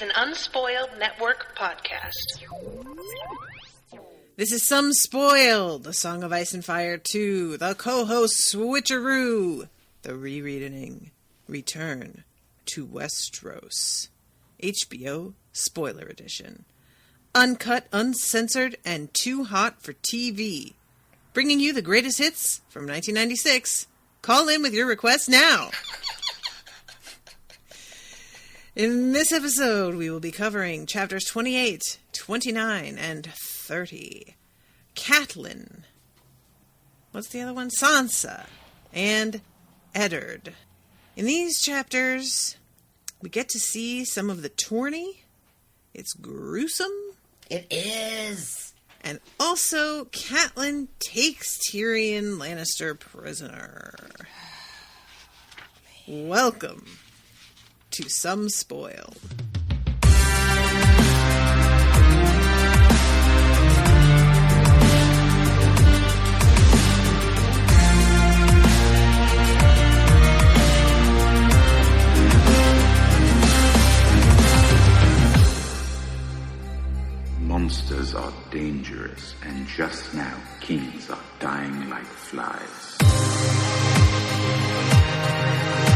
an Unspoiled Network podcast. This is Some Spoiled, A Song of Ice and Fire 2, the co-host switcheroo, the rereading, return to Westeros, HBO Spoiler Edition. Uncut, uncensored, and too hot for TV. Bringing you the greatest hits from 1996. Call in with your requests now. In this episode, we will be covering chapters 28, 29, and 30. Catelyn. What's the other one? Sansa. And Eddard. In these chapters, we get to see some of the tourney. It's gruesome. It is. And also, Catelyn takes Tyrion Lannister prisoner. Welcome to Some Spoiled. Monsters are dangerous, and just now, kings are dying like flies.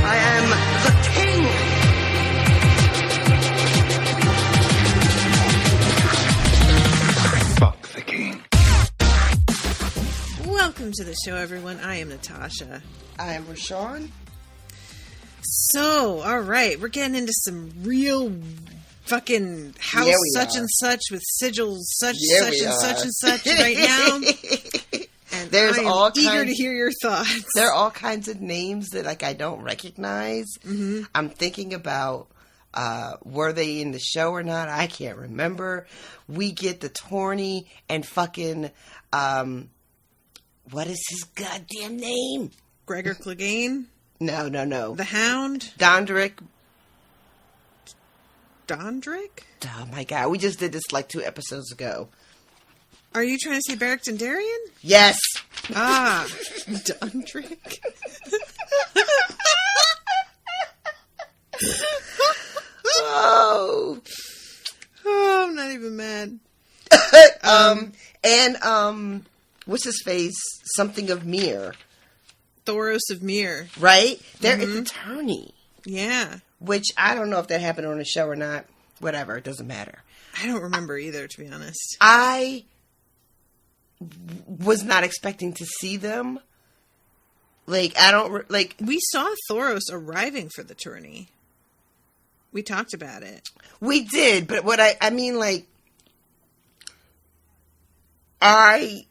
I am the king! Fuck the king. Welcome to the show, everyone. I am Natasha. I am Rashawn. So, alright, we're getting into some real fucking house such and such with sigils such and such right now. And There's I am all eager to hear your thoughts. There are all kinds of names that I don't recognize. Mm-hmm. I'm thinking about were they in the show or not? I can't remember. We get the tourney and fucking what is his goddamn name? Gregor Clegane? No. The Hound? Dondrick. Dondrick? Oh my god, we just did this like 2 episodes ago. Are you trying to say Beric Dondarrion? Yes. Ah, Dondrick. Oh, I'm not even mad. and what's his face? Something of Mir. Thoros of Mir. Right? They're at the tourney. Yeah. Which, I don't know if that happened on the show or not. Whatever, it doesn't matter. I don't remember either, to be honest. I was not expecting to see them. Like, I don't, like... We saw Thoros arriving for the tourney. We talked about it. We did, but what I mean, like... I,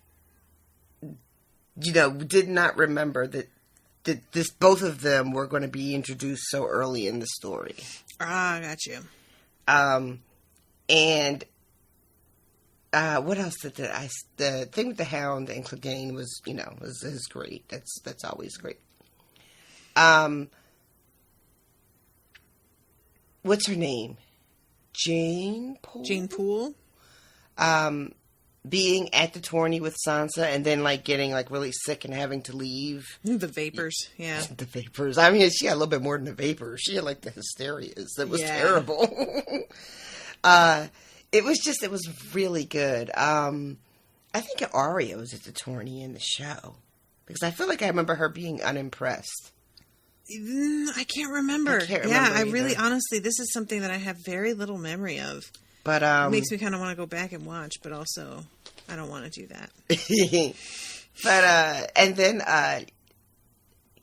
did not remember that both of them were going to be introduced so early in the story. Ah, got you. And what else did the thing with the Hound and Clegane was, is great. That's always great. What's her name? Jane Poole? Jane Poole? Being at the tourney with Sansa and then, like, getting, like, really sick and having to leave. The vapors, yeah. The vapors. I mean, she had a little bit more than the vapors. She had, like, the hysterias. That was terrible. It was really good. I think Arya was at the tourney in the show. Because I feel like I remember her being unimpressed. I can't remember. I really, honestly, this is something that I have very little memory of. But it makes me kind of want to go back and watch, but also I don't want to do that. But and then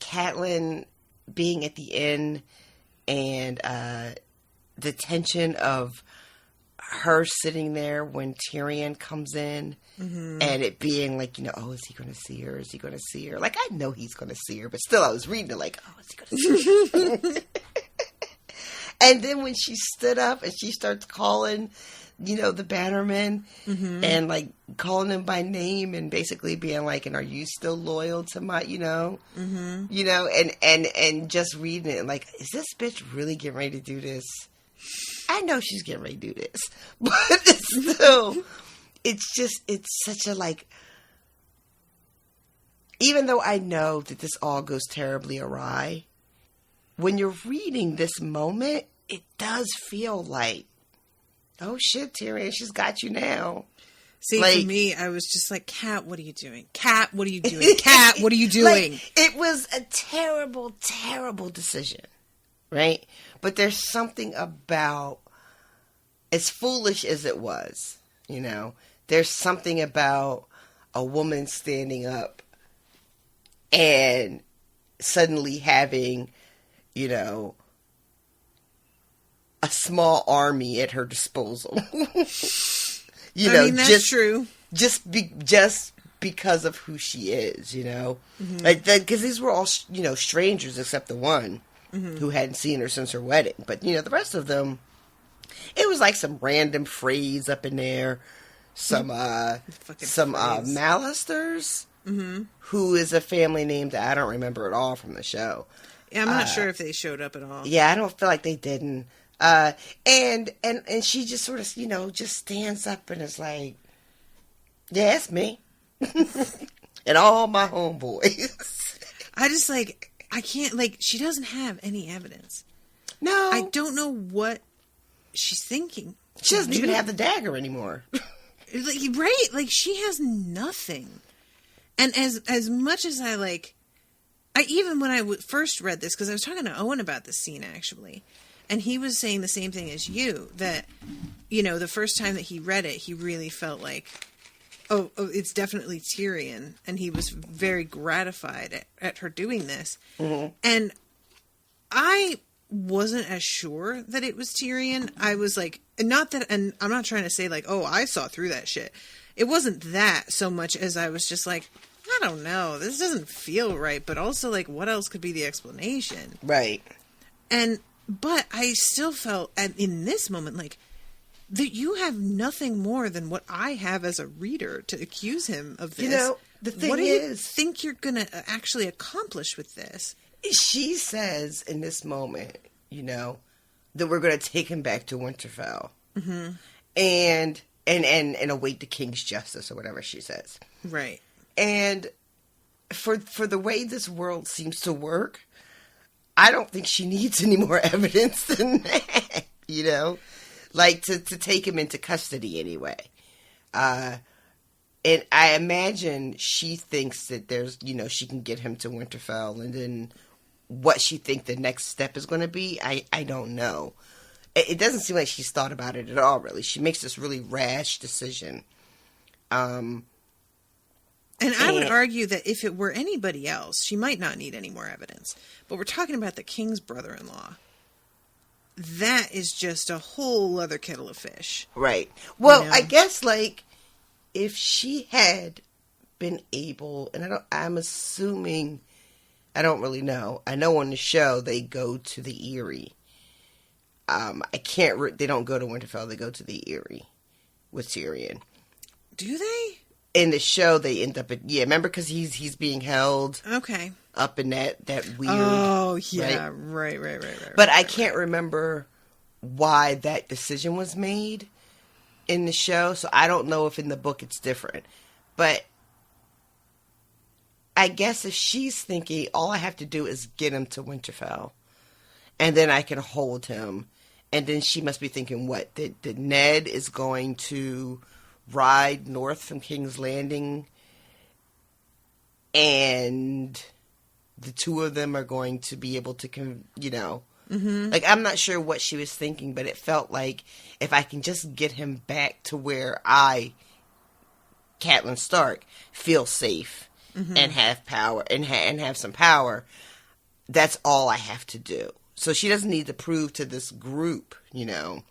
Catelyn being at the inn and the tension of her sitting there when Tyrion comes in and it being like, is he going to see her? Is he going to see her? Like, I know he's going to see her, but still I was reading it like, is he going to see her? And then when she stood up and she starts calling, the bannermen and, like, calling them by name and basically being like, and are you still loyal to my, and just reading it like, is this bitch really getting ready to do this? I know she's getting ready to do this, but it's still, it's such a, like, even though I know that this all goes terribly awry, when you're reading this moment, it does feel like oh shit, Tyrion, she's got you now. See, like, for me, I was just like, Cat, what are you doing? Cat, what are you doing? Cat, what are you doing? Like, it was a terrible, terrible decision, right? But there's something about, as foolish as it was, you know, there's something about a woman standing up and suddenly having, you know, a small army at her disposal. You know, that's true. Just because of who she is, you know, like that, because these were all, you know, strangers except the one who hadn't seen her since her wedding. But you know, the rest of them, it was like some random phrase up in there, some Malisters, who is a family name that I don't remember at all from the show. Yeah, I'm not sure if they showed up at all. Yeah, I don't feel like they didn't. And she just sort of, you know, just stands up and is like, yeah, it's me. And all my homeboys. I just, like, I can't, like, she doesn't have any evidence. No. I don't know what she's thinking. She doesn't even have the dagger anymore. Like, right? Like, she has nothing. And as much as I, like, even when I first read this, because I was talking to Owen about this scene, actually, and he was saying the same thing as you, that, you know, the first time that he read it, he really felt like, oh, it's definitely Tyrion. And he was very gratified at her doing this. Mm-hmm. And I wasn't as sure that it was Tyrion. I was like, not that, and I'm not trying to say like, oh, I saw through that shit. It wasn't that so much as I was just like, I don't know, this doesn't feel right. But also, like, what else could be the explanation? Right. But I still felt, in this moment, like, that you have nothing more than what I have as a reader to accuse him of this. You know, the thing what do is, you think you're going to actually accomplish with this? She says in this moment, you know, that we're going to take him back to Winterfell. Mm-hmm. And await the king's justice, or whatever she says. Right. And for the way this world seems to work, I don't think she needs any more evidence than that, you know? Like, to take him into custody anyway. And I imagine she thinks that there's, you know, she can get him to Winterfell, and then what she think the next step is going to be, I don't know. It doesn't seem like she's thought about it at all, really. She makes this really rash decision. And I would argue that if it were anybody else, she might not need any more evidence. But we're talking about the king's brother-in-law. That is just a whole other kettle of fish. Right. Well, you know? I guess, like, if she had been able, and I'm assuming, I don't really know. I know on the show they go to the Eyrie. They don't go to Winterfell, they go to the Eyrie with Tyrion. Do they? In the show, they end up remember, because he's being held up in that weird... Oh, yeah, right. But I can't remember why that decision was made in the show, so I don't know if in the book it's different. But I guess if she's thinking, all I have to do is get him to Winterfell, and then I can hold him, and then she must be thinking, what, that Ned is going to ride north from King's Landing, and the two of them are going to be able to, you know, like, I'm not sure what she was thinking, but it felt like if I can just get him back to where Catelyn Stark, feel safe and have power and have some power, that's all I have to do. So she doesn't need to prove to this group, you know,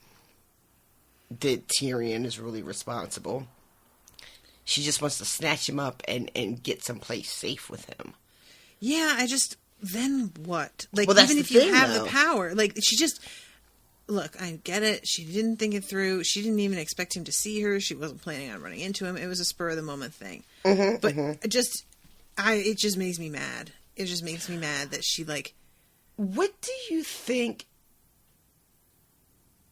that Tyrion is really responsible. She just wants to snatch him up and get someplace safe with him. Yeah, then what? Like, well, even if you have the power, like, she just, look, I get it. She didn't think it through. She didn't even expect him to see her. She wasn't planning on running into him. It was a spur of the moment thing. But it just makes me mad. It just makes me mad that she, like... What do you think,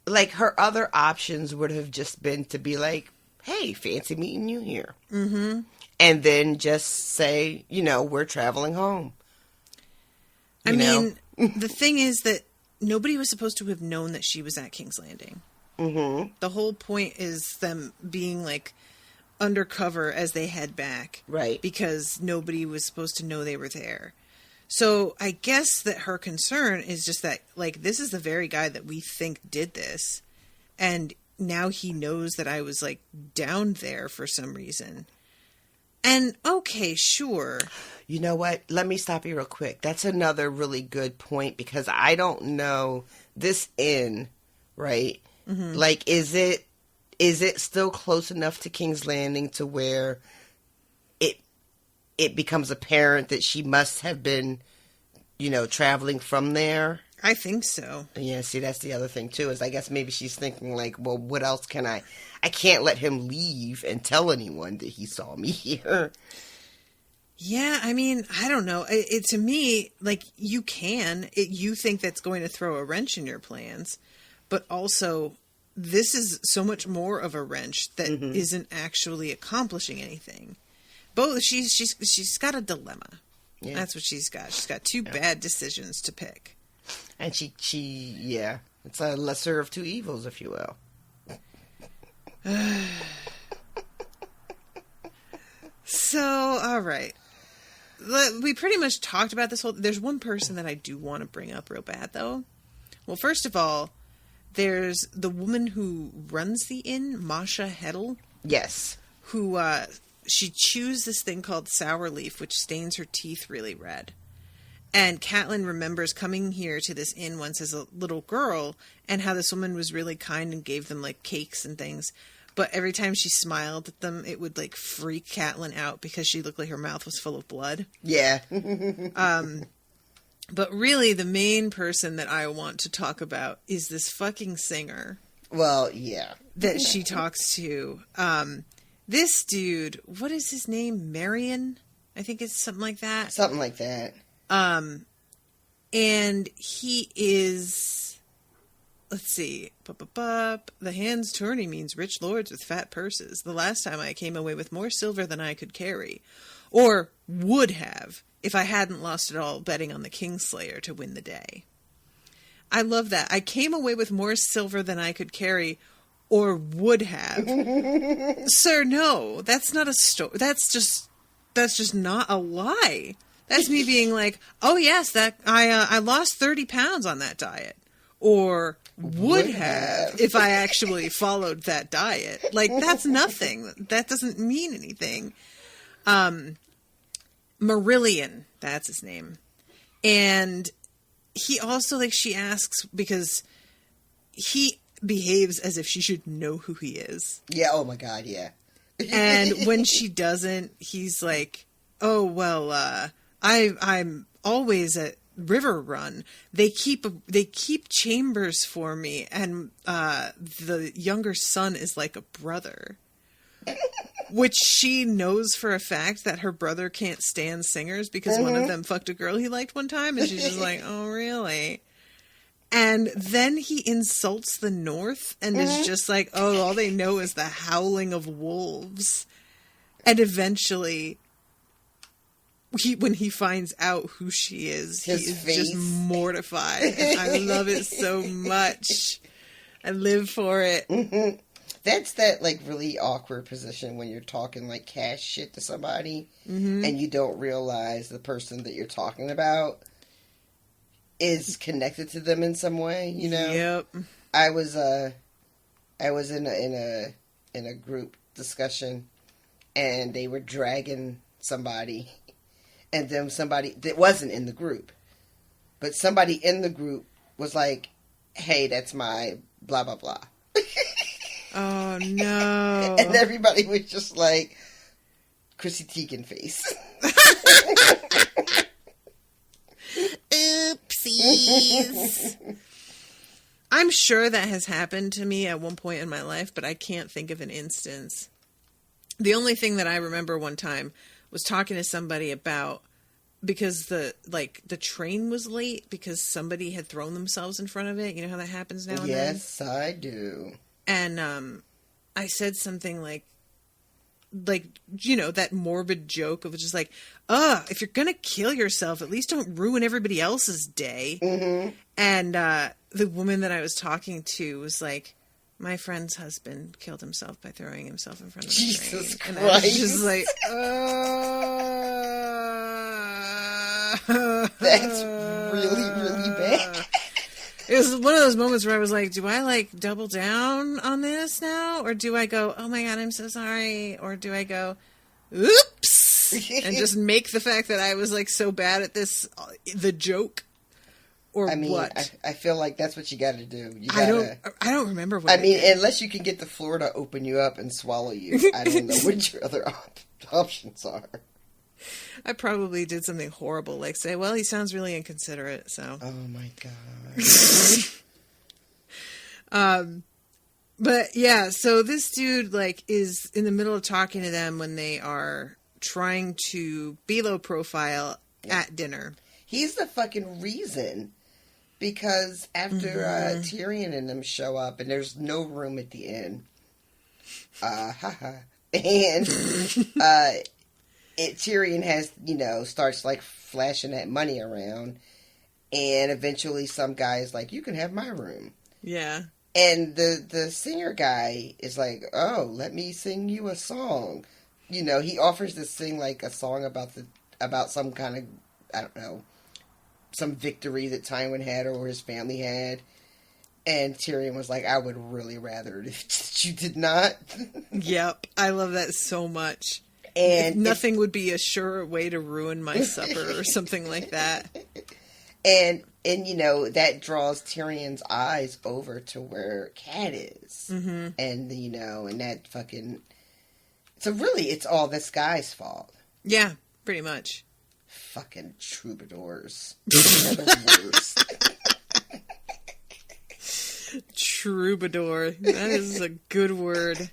like, her other options would have just been to be like, hey, fancy meeting you here. Mm-hmm. And then just say, you know, we're traveling home. I mean, the thing is that nobody was supposed to have known that she was at King's Landing. Mm-hmm. The whole point is them being, like, undercover as they head back. Right. Because nobody was supposed to know they were there. So I guess that her concern is just that, like, this is the very guy that we think did this. And now he knows that I was, like, down there for some reason. And, okay, sure. You know what? Let me stop you real quick. That's another really good point, because I don't know this inn, right? Mm-hmm. Like, is it still close enough to King's Landing to where it becomes apparent that she must have been, traveling from there? I think so. Yeah, see, that's the other thing, too, is I guess maybe she's thinking, like, well, what else can I can't let him leave and tell anyone that he saw me here. Yeah, I mean, I don't know. It to me, like, you think that's going to throw a wrench in your plans, but also this is so much more of a wrench that isn't actually accomplishing anything. Both she's got a dilemma. Yeah. That's what she's got. She's got two bad decisions to pick. And she it's a lesser of two evils, if you will. So, all right. We pretty much talked about this whole... There's one person that I do want to bring up real bad, though. Well, first of all, there's the woman who runs the inn, Masha Heddle. Yes. Who, she chews this thing called sour leaf, which stains her teeth really red. And Catelyn remembers coming here to this inn once as a little girl, and how this woman was really kind and gave them, like, cakes and things. But every time she smiled at them, it would, like, freak Catelyn out because she looked like her mouth was full of blood. Yeah. But really, the main person that I want to talk about is this fucking singer. Well, yeah. That she talks to. This dude, what is his name? Marion? I think it's something like that. Something like that. And he is, let's see, the hand's tourney means rich lords with fat purses. The last time I came away with more silver than I could carry, or would have, if I hadn't lost it all betting on the Kingslayer to win the day. I love that. I came away with more silver than I could carry, or would have. Sir, no, that's not a story. That's just not a lie. That's me being like, oh yes, that I lost 30 pounds on that diet, or would have if I actually followed that diet. Like, that's nothing. That doesn't mean anything. Marillion, that's his name, and he also, like, she asks because he behaves as if she should know who he is. Yeah. Oh my God. Yeah. And when she doesn't, he's like, oh well. I'm always at River Run. They keep chambers for me, and the younger son is like a brother. Which she knows for a fact that her brother can't stand singers because one of them fucked a girl he liked one time, and she's just like, oh really? And then he insults the North and is just like, oh, all they know is the howling of wolves. And eventually, when he finds out who she is, he is just mortified. And I love it so much. I live for it. Mm-hmm. That's that, like, really awkward position when you're talking, like, cash shit to somebody and you don't realize the person that you're talking about is connected to them in some way, you know? Yep. I was in a group discussion, and they were dragging somebody, and then somebody that wasn't in the group, but somebody in the group was like, hey, that's my blah, blah, blah. Oh, no. And everybody was just like, Chrissy Teigen face. Oopsies. I'm sure that has happened to me at one point in my life, but I can't think of an instance. The only thing that I remember one time was talking to somebody about, because the train was late because somebody had thrown themselves in front of it. You know how that happens now and then? Yes, I do. And I said something like, you know, that morbid joke of just like, if you're gonna kill yourself, at least don't ruin everybody else's day. Mm-hmm. And the woman that I was talking to was like, My friend's husband killed himself by throwing himself in front of the Jesus train. Christ. And I was just like, That's really, really bad. It was one of those moments where I was like, do I like double down on this now? Or do I go, oh my God, I'm so sorry? Or do I go, oops, and just make the fact that I was like so bad at this, the joke? Or I mean, what? I feel like that's what you got to do. You gotta, I don't remember what I mean, unless you can get the floor to open you up and swallow you. I don't know what your other options are. I probably did something horrible, like say, well, he sounds really inconsiderate, so. Oh my God. But yeah, so this dude like is in the middle of talking to them when they are trying to be low profile at dinner. He's the fucking reason. Because after Tyrion and them show up, and there's no room at the inn, and Tyrion has, starts like flashing that money around, and eventually some guy is like, you can have my room. Yeah. And the singer guy is like, oh, let me sing you a song. He offers to sing like a song about some kind of, I don't know, some victory that Tywin had or his family had. And Tyrion was like, I would really rather if you did not. Yep. I love that so much. And nothing would be a sure way to ruin my supper or something like that. And that draws Tyrion's eyes over to where Cat is. Mm-hmm. And, and that fucking... So really, it's all this guy's fault. Yeah, pretty much. Fucking troubadours. They're the worst. Troubadour. That is a good word.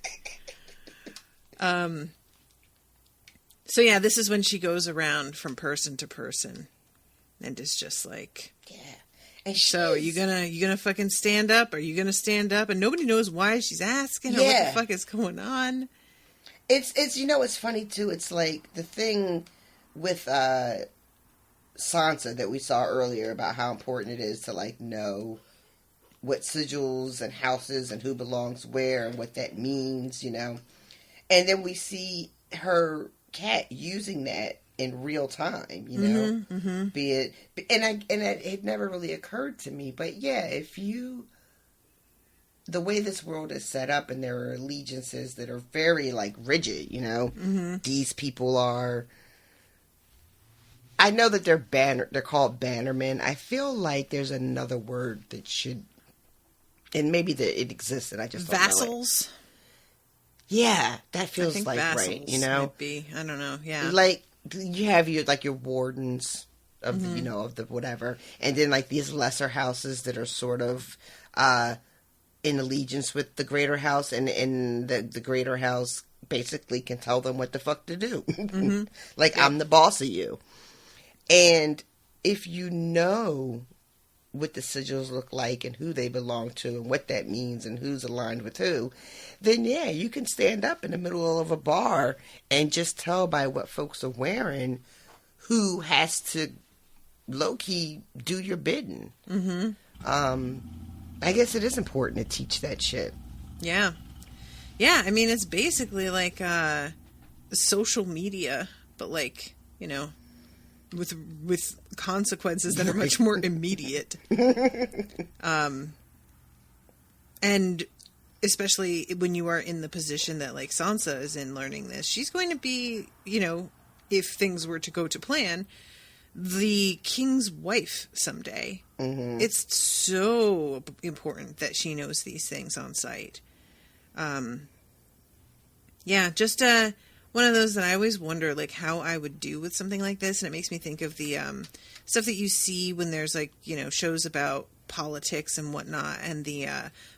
So yeah, this is when she goes around from person to person and is just like, yeah. And so you gonna fucking stand up? Are you gonna stand up? And nobody knows why she's asking or what the fuck is going on. It's it's funny too. It's like the thing with Sansa that we saw earlier about how important it is to like know what sigils and houses and who belongs where and what that means, and then we see her Cat using that in real time, be it, and it had never really occurred to me, but yeah, the way this world is set up and there are allegiances that are very like rigid, these people are, I know that they're called bannermen. I feel like there's another word that should, and maybe that it exists and I just don't know it. Vassals? Yeah, that feels like vassals right, might be. I don't know, yeah. Like, you have your wardens of, of the whatever, and then like these lesser houses that are sort of in allegiance with the greater house, and the greater house basically can tell them what the fuck to do. Mm-hmm. Like, yeah. I'm the boss of you. And if you know what the sigils look like and who they belong to and what that means and who's aligned with who, then yeah, you can stand up in the middle of a bar and just tell by what folks are wearing who has to low-key do your bidding. Mm-hmm. I guess it is important to teach that shit. Yeah. Yeah, I mean, it's basically like social media, but like, with consequences that are much more immediate. And especially when you are in the position that like Sansa is in learning this, she's going to be, if things were to go to plan, the king's wife someday. Mm-hmm. It's so important that she knows these things on sight. Yeah, just one of those that I always wonder, like, how I would do with something like this. And it makes me think of the stuff that you see when there's, like, shows about politics and whatnot, and the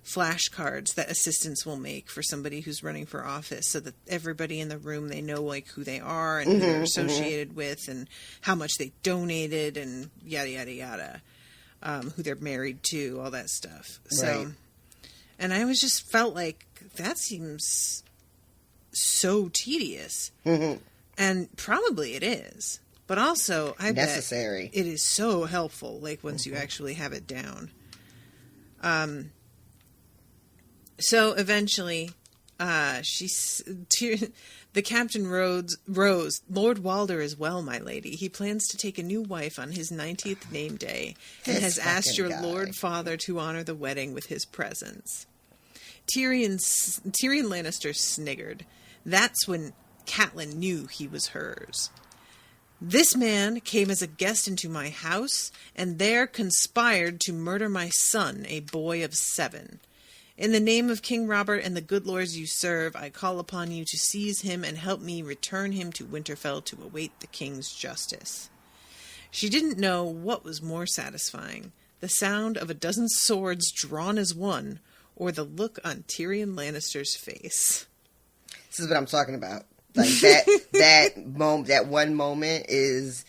flashcards that assistants will make for somebody who's running for office, so that everybody in the room, they know, like, who they are and who they're associated with and how much they donated and yada, yada, yada. Who they're married to, all that stuff. So, right. And I always just felt like that seems so tedious. Mm-hmm. And probably it is. But also, I necessary. Bet it is so helpful, like, once you actually have it down. So eventually, the captain rose. Lord Walder is well, my lady. He plans to take a new wife on his 90th name day and has asked your Lord Father to honor the wedding with his presence. Tyrion Lannister sniggered. That's when Catelyn knew he was hers. This man came as a guest into my house and there conspired to murder my son, a boy of 7. In the name of King Robert and the good lords you serve, I call upon you to seize him and help me return him to Winterfell to await the king's justice. She didn't know what was more satisfying, the sound of a dozen swords drawn as one, or the look on Tyrion Lannister's face. This is what I'm talking about. Like that one moment is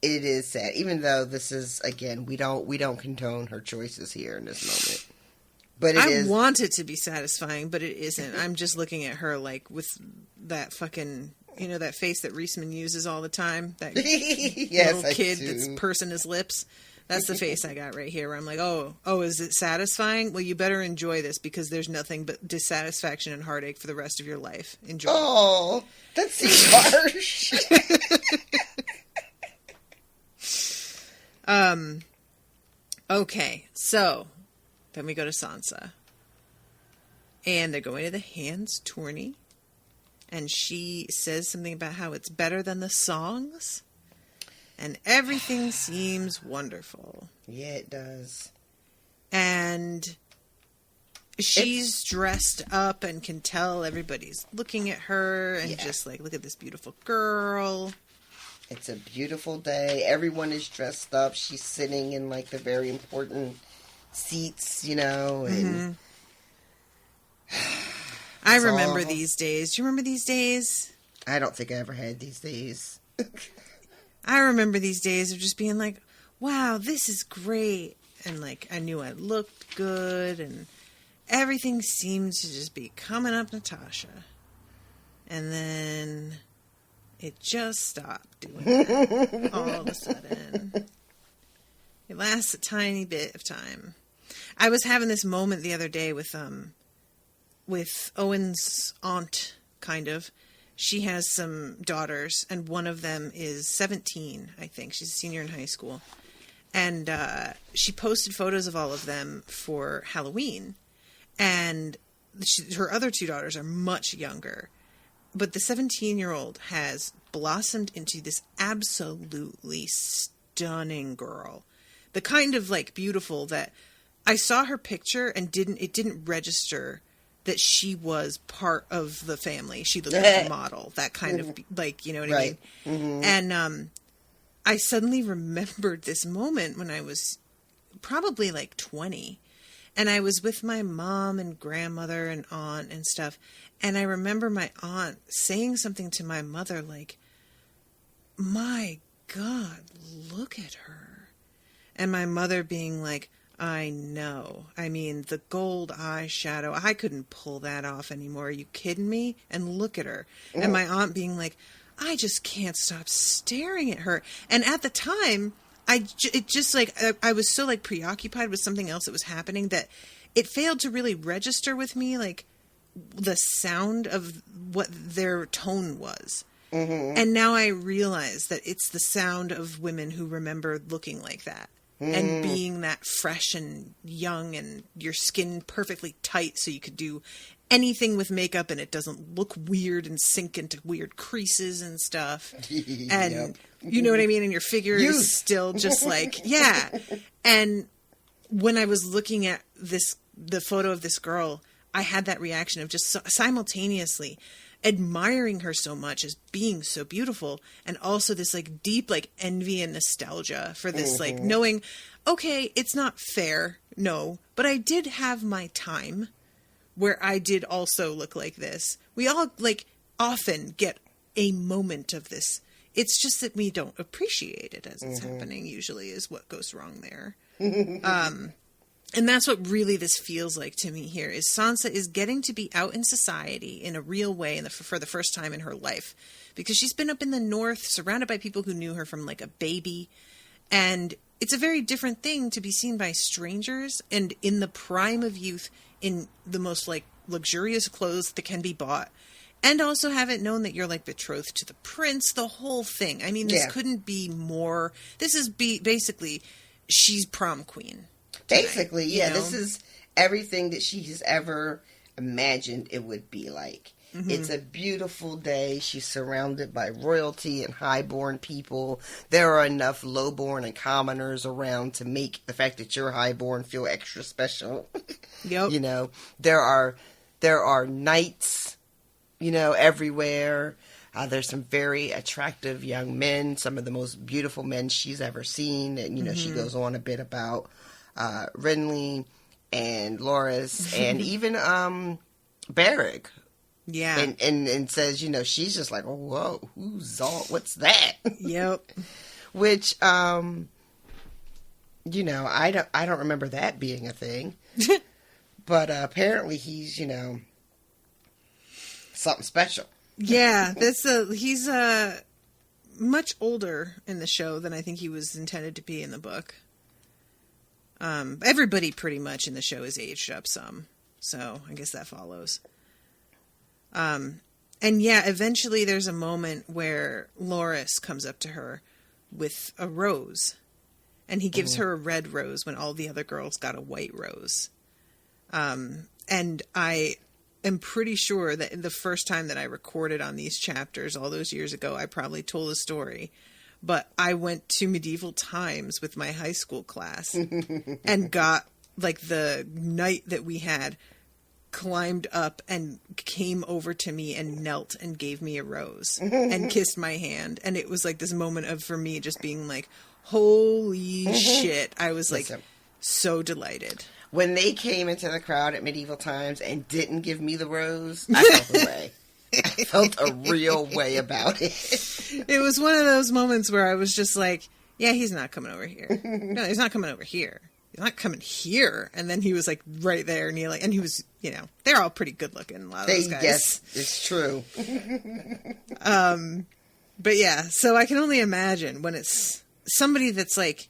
sad. Even though this is, again, we don't condone her choices here in this moment. But I want it to be satisfying, but it isn't. I'm just looking at her like with that fucking, that face that Reisman uses all the time. That yes, little kid that's pursing his lips. That's the face I got right here where I'm like, oh, is it satisfying? Well, you better enjoy this because there's nothing but dissatisfaction and heartache for the rest of your life. Enjoy. Oh, that seems harsh. Okay, so then we go to Sansa. And they're going to the Hands tourney. And she says something about how it's better than the songs. And everything seems wonderful. Yeah, it does. And she's dressed up and can tell everybody's looking at her and just like, look at this beautiful girl. It's a beautiful day. Everyone is dressed up. She's sitting in like the very important seats, and I remember these days. Do you remember these days? I don't think I ever had these days. I remember these days of just being like, wow, this is great. And like, I knew I looked good and everything seemed to just be coming up Natasha. And then it just stopped doing that all of a sudden. It lasts a tiny bit of time. I was having this moment the other day with Owen's aunt, kind of. She has some daughters, and one of them is 17, I think. She's a senior in high school. And she posted photos of all of them for Halloween. And her other 2 daughters are much younger. But the 17-year-old has blossomed into this absolutely stunning girl. The kind of, like, beautiful that I saw her picture and it didn't register that she was part of the family. She looked like a model, that kind of, like, you know what I mean? Mm-hmm. And I suddenly remembered this moment when I was probably like 20. And I was with my mom and grandmother and aunt and stuff. And I remember my aunt saying something to my mother like, my God, look at her. And my mother being like, I know. I mean, the gold eyeshadow, I couldn't pull that off anymore. Are you kidding me? And look at her. Mm. And my aunt being like, I just can't stop staring at her. And at the time, I was so like preoccupied with something else that was happening that it failed to really register with me, like the sound of what their tone was. Mm-hmm. And now I realize that it's the sound of women who remember looking like that. And being that fresh and young and your skin perfectly tight so you could do anything with makeup and it doesn't look weird and sink into weird creases and stuff. And you know what I mean? And your figure is still just like, yeah. And when I was looking at the photo of this girl, I had that reaction of just simultaneously admiring her so much as being so beautiful, and also this like deep like envy and nostalgia for this like knowing, okay, it's not fair, no, but I did have my time where I did also look like this. We all like often get a moment of this. It's just that we don't appreciate it as it's happening usually is what goes wrong there. And that's what really this feels like to me here is Sansa is getting to be out in society in a real way for the first time in her life, because she's been up in the north surrounded by people who knew her from like a baby. And it's a very different thing to be seen by strangers and in the prime of youth in the most, like, luxurious clothes that can be bought, and also have it known that you're, like, betrothed to the prince, the whole thing. I mean, this couldn't be more... This is basically, she's prom queen. Tonight, basically, yeah. This is everything that she has ever imagined it would be like. Mm-hmm. It's a beautiful day. She's surrounded by royalty and highborn people. There are enough lowborn and commoners around to make the fact that you're highborn feel extra special. Yep. You know, there are knights, you know, everywhere. There's some very attractive young men, some of the most beautiful men she's ever seen. And, you know, she goes on a bit about Renly and Loras and even Beric. Yeah. And says, you know, she's just like, oh, whoa, who's all, what's that? Yep. Which, you know, I don't remember that being a thing. But apparently he's, you know, something special. Yeah, he's much older in the show than I think he was intended to be in the book. Everybody pretty much in the show is aged up some, so I guess that follows. And yeah, eventually there's a moment where Loras comes up to her with a rose, and he gives her a red rose when all the other girls got a white rose. And I am pretty sure that the first time that I recorded on these chapters all those years ago, I probably told a story, but I went to medieval times with my high school class and got, like, the night that we had, climbed up and came over to me and knelt and gave me a rose and kissed my hand. And it was like this moment of, for me, just being like, holy shit. I was like, so delighted. When they came into the crowd at medieval times and didn't give me the rose, I felt a way. I felt a real way about it. It was one of those moments where I was just like, yeah, he's not coming over here. No, he's not coming over here. He's not coming here. And then he was like right there, kneeling, and he was, you know, they're all pretty good looking, a lot of those guys. Yes, it's true. But yeah, so I can only imagine when it's somebody that's like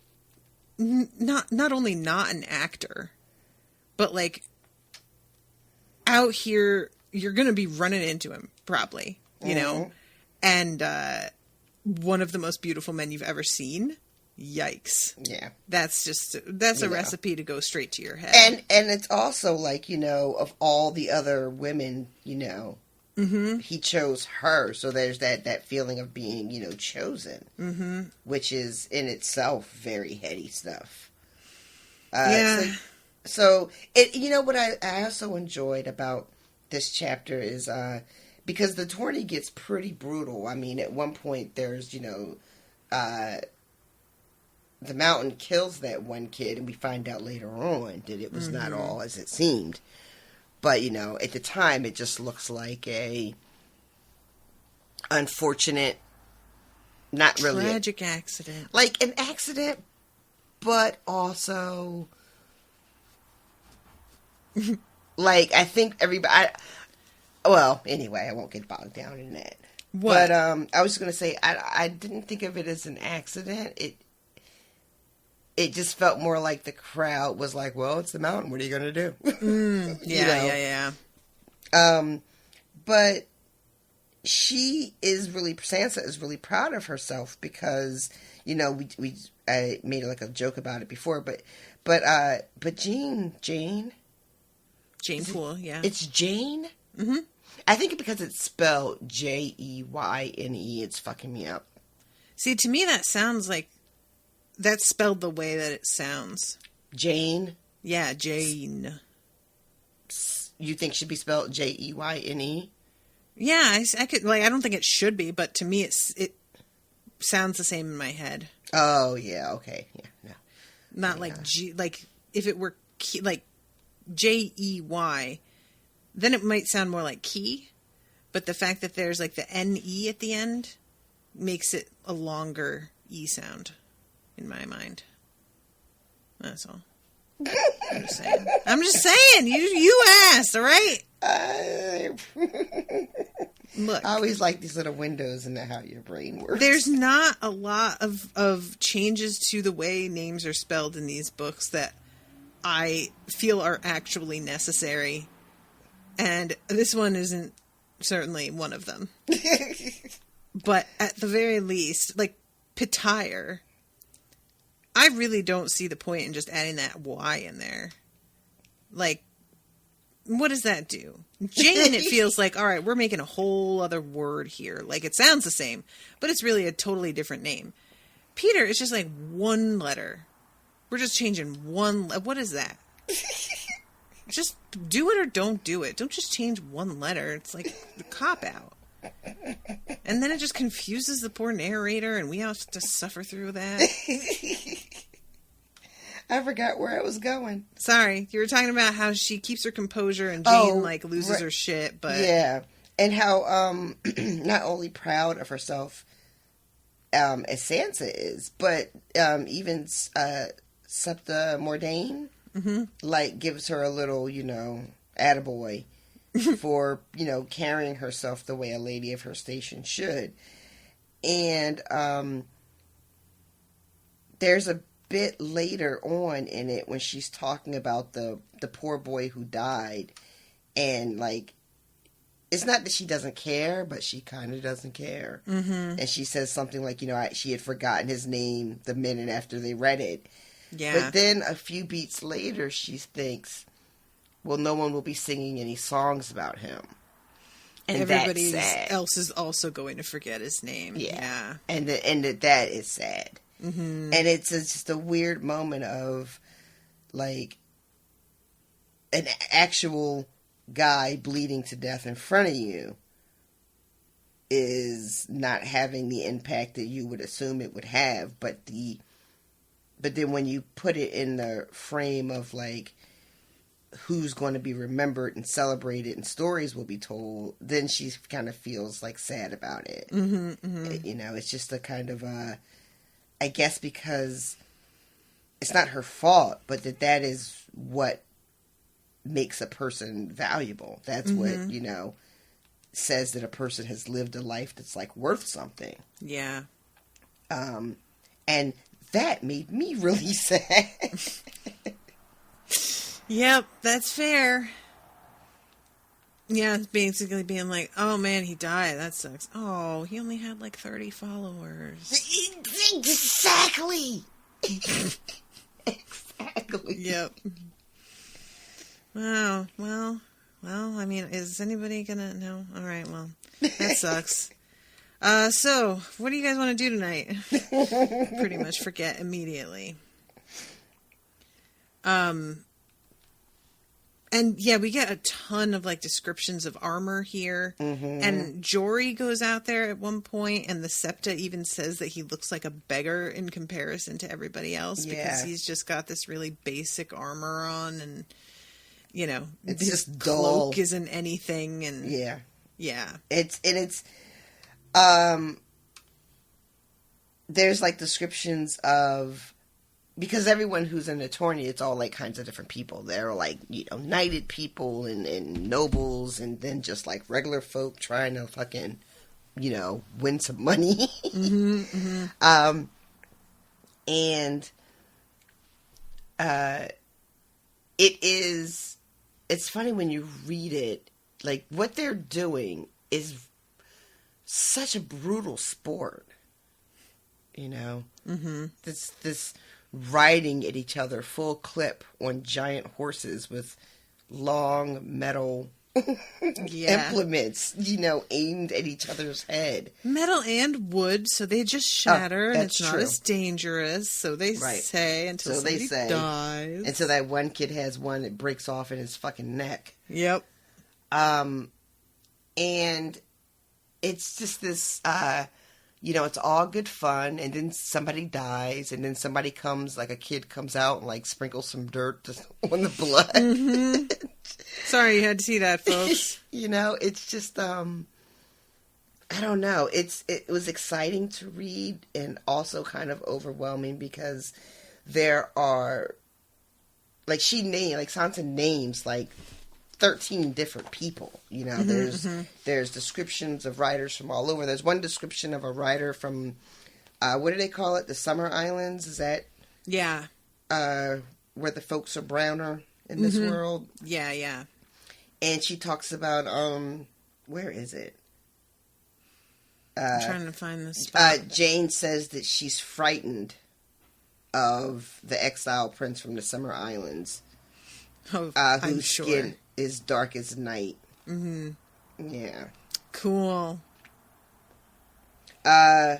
not only not an actor, but like out here, you're going to be running into him probably, you know, and one of the most beautiful men you've ever seen. Yikes. Yeah. That's a recipe to go straight to your head. And it's also like, you know, of all the other women, you know, he chose her. So there's that feeling of being, you know, chosen, which is in itself very heady stuff. Yeah. So it, you know, what I also enjoyed about this chapter is, because the tourney gets pretty brutal. I mean, at one point there's, you know, the mountain kills that one kid, and we find out later on that it was not all as it seemed. But, you know, at the time, it just looks like a unfortunate, not really tragic accident. Like an accident, but also, like, I think everybody... well, anyway, I won't get bogged down in that. What? But I was just going to say, I didn't think of it as an accident. It just felt more like the crowd was like, well, it's the mountain. What are you going to do? Yeah. But Sansa is really proud of herself because, you know, I made like a joke about it before, but Jane Poole, yeah. It's Jane? Mm-hmm. I think because it's spelled Jeyne, it's fucking me up. See, to me that sounds like that's spelled the way that it sounds. Jane? Yeah, Jane. You think should be spelled Jeyne? Yeah, I could, like, I don't think it should be, but to me it sounds the same in my head. Oh, yeah, okay. Yeah, no. Not like like if it were like Jey, then it might sound more like key, but the fact that there's like the NE at the end makes it a longer E sound in my mind. That's all. I'm just saying. You asked, all right? Look, I always like these little windows into how your brain works. There's not a lot of changes to the way names are spelled in these books that I feel are actually necessary. And this one isn't certainly one of them. But at the very least, like, Pitire, I really don't see the point in just adding that Y in there. Like, what does that do? Jane, it feels like, all right, we're making a whole other word here. Like, it sounds the same, but it's really a totally different name. Peter is just like one letter. We're just changing one. What is that? Just do it or don't do it. Don't just change one letter. It's like the cop-out. And then it just confuses the poor narrator, and we have to suffer through that. I forgot where I was going. Sorry, you were talking about how she keeps her composure and Jane loses her shit, but yeah, and how not only proud of herself as Sansa is, but even Septa Mordane like gives her a little, attaboy for carrying herself the way a lady of her station should. And there's a bit later on in it when she's talking about the poor boy who died, and like, it's not that she doesn't care, but she kind of doesn't care. And she says something like, she had forgotten his name the minute after they read it. Yeah. But then a few beats later, she thinks, well, no one will be singing any songs about him. And everybody that's sad. else is also going to forget his name. Yeah. And that is sad. And it's just a weird moment of, like, an actual guy bleeding to death in front of you is not having the impact that you would assume it would have, but then when you put it in the frame of, like, who's going to be remembered and celebrated and stories will be told, then she kind of feels, like, sad about it. It's just a kind of I guess because it's not her fault, but that is what makes a person valuable. That's what, says that a person has lived a life that's, like, worth something. Yeah. And that made me really sad. Yep, that's fair. Yeah, basically being like, oh man, he died. That sucks. Oh, he only had like 30 followers. Exactly. Exactly. Yep. Wow. Well, I mean, is anybody gonna know? All right, well, that sucks. So, what do you guys want to do tonight? Pretty much forget immediately. And yeah, we get a ton of like descriptions of armor here. And Jory goes out there at one point, and the Septa even says that he looks like a beggar in comparison to everybody else because he's just got this really basic armor on, and it's his just dull. cloak isn't anything, and there's like descriptions of, because everyone who's an attorney, it's all like kinds of different people. They're like, knighted people and nobles, and then just like regular folk trying to fucking, win some money. It's funny when you read it, like what they're doing is such a brutal sport. This riding at each other full clip on giant horses with long metal implements, aimed at each other's head. Metal and wood, so they just shatter, and it's not true. as dangerous, so they say, until somebody dies. And so that one kid has one that breaks off in his fucking neck. Yep. And it's just this, it's all good fun, and then somebody dies, and then somebody comes, like a kid comes out and like sprinkles some dirt on the blood. Sorry you had to see that, folks. It's just, I don't know. It was exciting to read and also kind of overwhelming because there are, like, Sansa names, like, 13 different people. There's descriptions of writers from all over. There's one description of a writer from, what do they call it? The Summer Islands? Is that? Yeah. where the folks are browner in this world. Yeah, yeah. And she talks about, where is it? I'm trying to find the spot. Jane says that she's frightened of the exiled prince from the Summer Islands. I'm whose sure. skin is dark as night. Mm-hmm. Yeah. Cool. Yeah,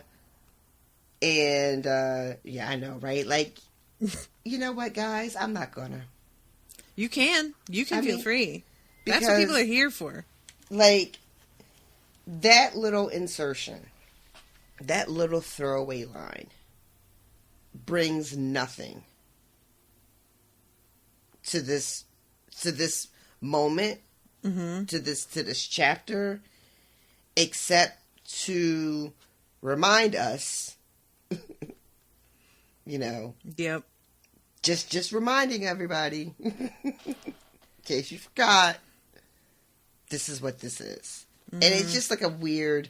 I know, right? Like, you know what, guys? I'm not gonna. You can feel free. That's what because, people are here for. Like, that little insertion, that little throwaway line brings nothing to this moment, to this chapter, except to remind us, you know. Yep. Just reminding everybody, in case you forgot, this is what this is. And it's just like a weird,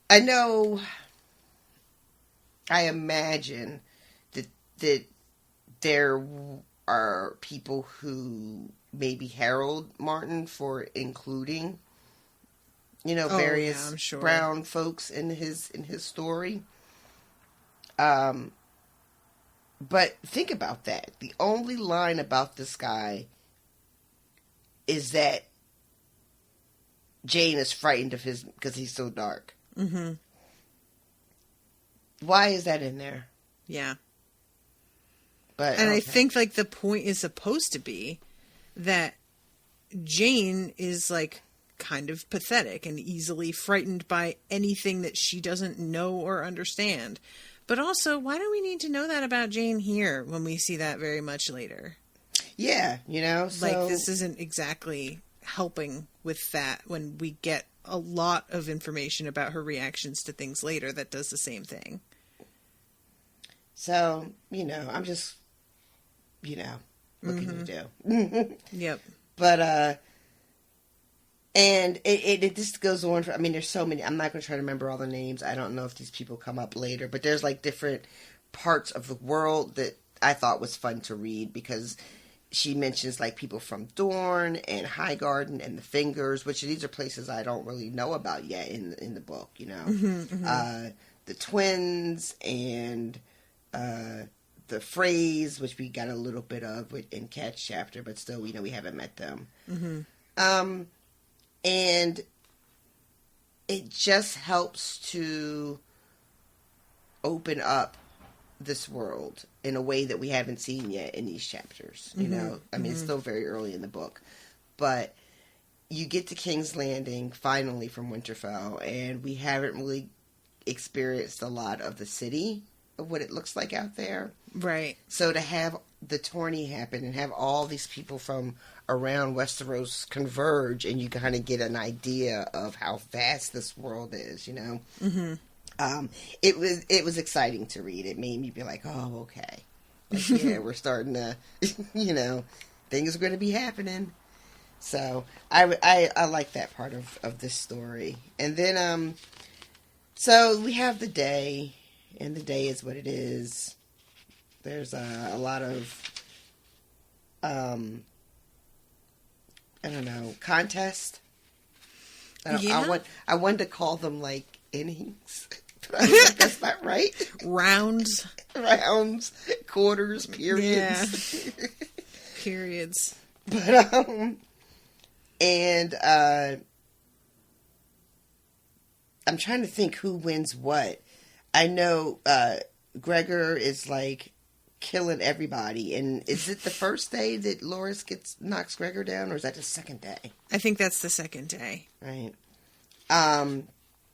I imagine that there are people who maybe herald Martin for including, various brown folks in his story. But think about that. The only line about this guy is that Jane is frightened of his because he's so dark. Mm-hmm. Why is that in there? Yeah. But I think like the point is supposed to be that Jane is like kind of pathetic and easily frightened by anything that she doesn't know or understand. But also, why do we need to know that about Jane here when we see that very much later? Yeah, like this isn't exactly helping with that when we get a lot of information about her reactions to things later that does the same thing. So, I'm just, what can you do? Yep. But, and it just goes on for, there's so many, I'm not going to try to remember all the names. I don't know if these people come up later, but there's like different parts of the world that I thought was fun to read because she mentions like people from Dorne and Highgarden and the Fingers, which these are places I don't really know about yet in the book, the twins and, the Freys, which we got a little bit of in Cat's chapter, but still, we haven't met them. Mm-hmm. And it just helps to open up this world in a way that we haven't seen yet in these chapters. It's still very early in the book, but you get to King's Landing finally from Winterfell, and we haven't really experienced a lot of the city of what it looks like out there. Right. So to have the tourney happen and have all these people from around Westeros converge, and you kind of get an idea of how vast this world is, Mm-hmm. It was exciting to read. It made me be like, oh, okay. Like, yeah, we're starting to, things are going to be happening. So I like that part of this story. And then, so we have the day, and the day is what it is. There's a lot of, contest. Yeah. I wanted to call them like innings, but I was like, that's not right. Rounds, quarters, periods. Yeah. Periods. But and I'm trying to think who wins what. I know Gregor is like killing everybody, and is it the first day that Loras knocks Gregor down, or is that the second day? I think that's the second day. Right.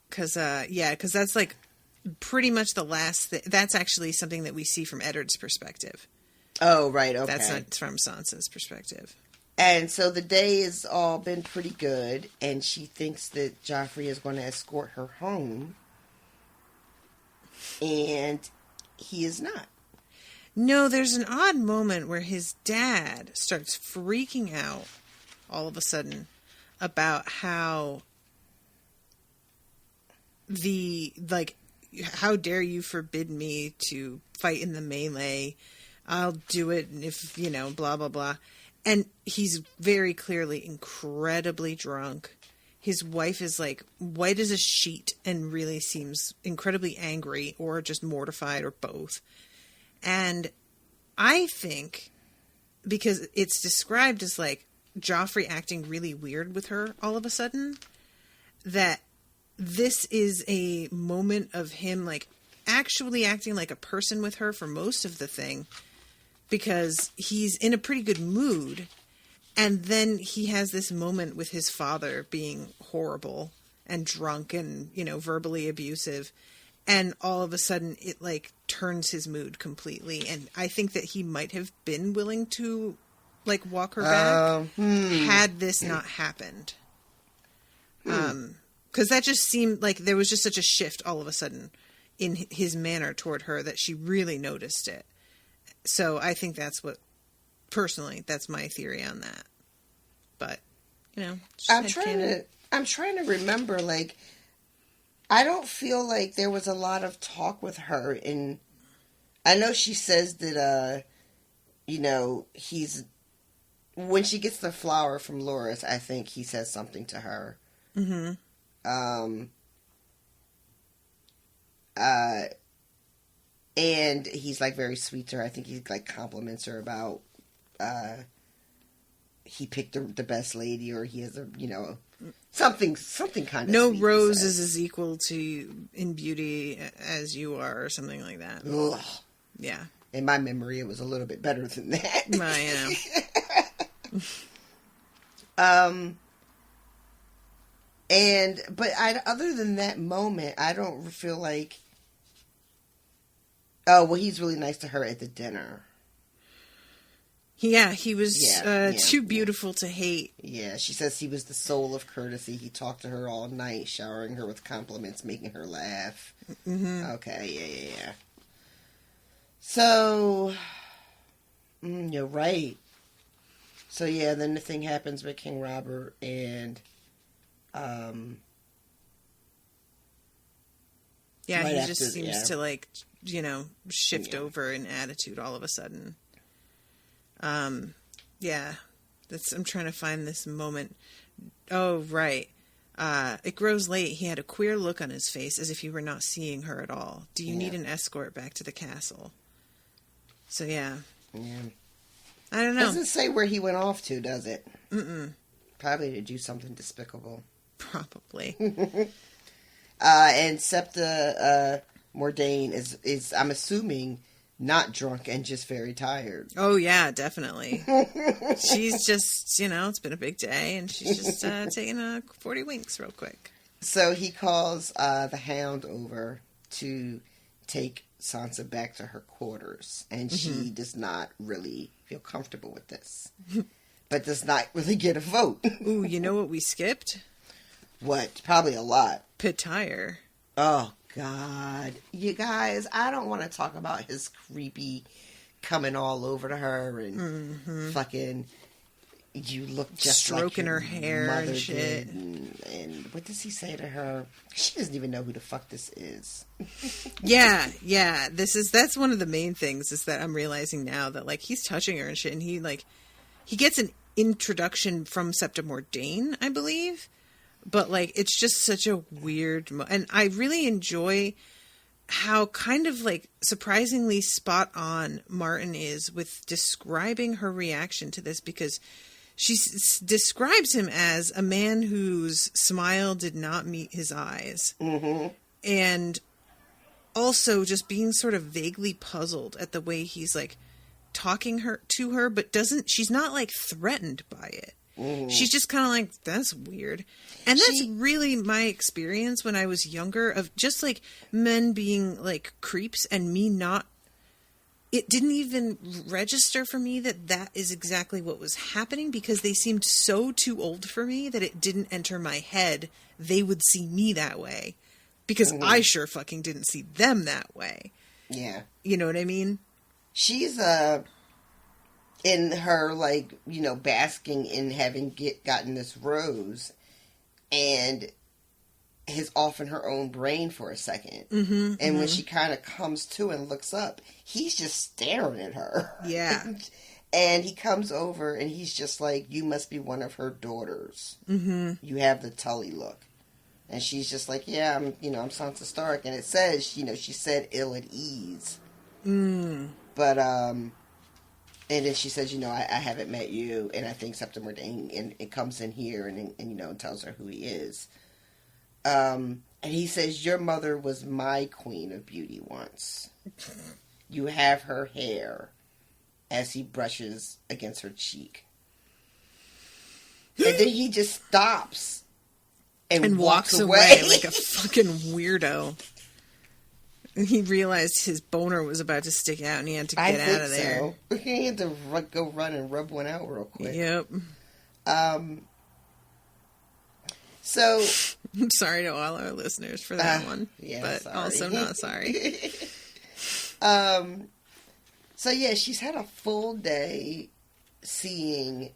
Because that's like pretty much the last. That's actually something that we see from Eddard's perspective. Oh, right. Okay. That's not from Sansa's perspective. And so the day has all been pretty good, and she thinks that Joffrey is going to escort her home, and he is not. No, there's an odd moment where his dad starts freaking out all of a sudden about how how dare you forbid me to fight in the melee? I'll do it if, blah, blah, blah. And he's very clearly incredibly drunk. His wife is like white as a sheet and really seems incredibly angry or just mortified or both. And I think, because it's described as like Joffrey acting really weird with her all of a sudden, that this is a moment of him like actually acting like a person with her for most of the thing, because he's in a pretty good mood. And then he has this moment with his father being horrible and drunk and, verbally abusive. And all of a sudden it like turns his mood completely. And I think that he might have been willing to like walk her back had this not happened. Because that just seemed like there was just such a shift all of a sudden in his manner toward her that she really noticed it. So I think that's that's my theory on that. But, I'm trying to remember, like, I don't feel like there was a lot of talk with her I know she says that, when she gets the flower from Loras, I think he says something to her. Mm-hmm. And he's like very sweet to her. I think he like compliments her about, he picked the best lady, or he has something kind of no rose is as equal to in beauty as you are, or something like that. Ugh. Yeah. In my memory, it was a little bit better than that. I know. But other than that moment, I don't feel like. Oh well, he's really nice to her at the dinner. Yeah, he was too beautiful to hate. Yeah, she says he was the soul of courtesy. He talked to her all night, showering her with compliments, making her laugh. Mm-hmm. Okay, yeah. So, you're right. So, yeah, then the thing happens with King Robert, and, yeah, right, he just seems to, like, shift over in attitude all of a sudden. Yeah, I'm trying to find this moment. Oh, right. It grows late. He had a queer look on his face, as if he were not seeing her at all. Do you need an escort back to the castle? So, yeah. I don't know. Doesn't say where he went off to, does it? Mm-mm. Probably to do something despicable. Probably. And Septa Mordain is, I'm assuming, not drunk and just very tired. Oh, yeah, definitely. She's just, it's been a big day, and she's just taking 40 winks real quick. So he calls the Hound over to take Sansa back to her quarters, and she does not really feel comfortable with this, but does not really get a vote. Ooh, you know what we skipped? What? Probably a lot. Pitire. Oh, God. You guys, I don't want to talk about his creepy coming all over to her and fucking, you look just stroking like her hair and shit. And what does he say to her? She doesn't even know who the fuck this is. Yeah. That's one of the main things is that I'm realizing now that like he's touching her and shit, and he gets an introduction from Septa Mordain, I believe. But, like, it's just such a weird... and I really enjoy how kind of, like, surprisingly spot on Martin is with describing her reaction to this, because she describes him as a man whose smile did not meet his eyes. Mm-hmm. And also just being sort of vaguely puzzled at the way he's, like, talking to her, but she's not, like, threatened by it. Mm. She's just kind of like, that's weird. And that's really my experience when I was younger of just like men being like creeps and me not. It didn't even register for me that is exactly what was happening, because they seemed so too old for me that it didn't enter my head they would see me that way, because I sure fucking didn't see them that way. Yeah. You know what I mean? She's in her, like, basking in having gotten this rose, and is off in her own brain for a second. Mm-hmm, and when she kind of comes to and looks up, he's just staring at her. Yeah. And he comes over and he's just like, you must be one of her daughters. Mm-hmm. You have the Tully look. And she's just like, yeah, I'm Sansa Stark. And it says, she said ill at ease. Mm. But, and then she says, I haven't met you. And I think September Dane, and it comes in here and tells her who he is. And he says, your mother was my queen of beauty once. You have her hair, as he brushes against her cheek. And then he just stops and walks away like a fucking weirdo. He realized his boner was about to stick out and he had to get out of there. So. He had to go run and rub one out real quick. Yep. So I'm sorry to all our listeners for that one. Yeah, but sorry. Also not sorry. So yeah, she's had a full day seeing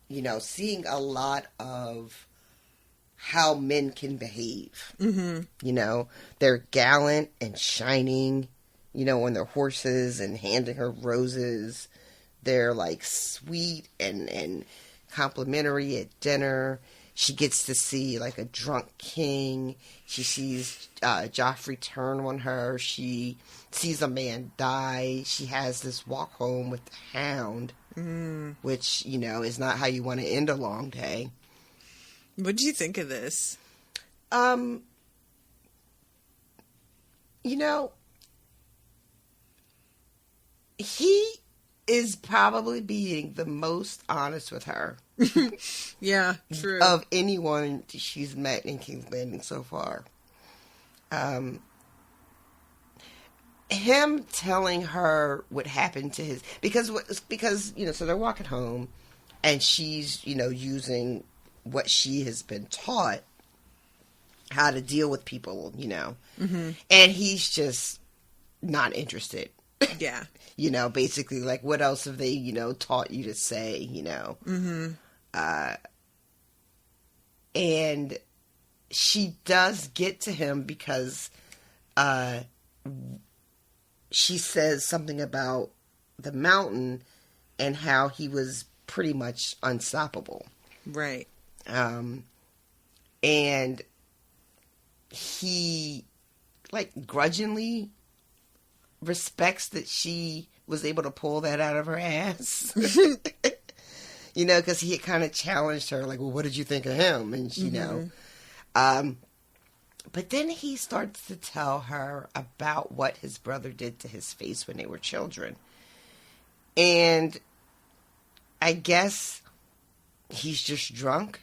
a lot of how men can behave. Mm-hmm. They're gallant and shining, on their horses and handing her roses. They're like sweet and complimentary at dinner. She gets to see like a drunk king. She sees Joffrey turn on her. She sees a man die. She has this walk home with the hound, which, is not how you want to end a long day. What did you think of this? He is probably being the most honest with her. Yeah, true. Of anyone she's met in King's Landing so far. Him telling her what happened to his... Because so they're walking home, and she's, using what she has been taught, how to deal with people, Mm-hmm. And he's just not interested. Yeah. Basically, like, what else have they, taught you to say, Mm-hmm. And she does get to him because she says something about the mountain and how he was pretty much unstoppable. Right. And he, like, grudgingly respects that she was able to pull that out of her ass. Because he had kind of challenged her, like, well, what did you think of him? And, but then he starts to tell her about what his brother did to his face when they were children. And I guess he's just drunk.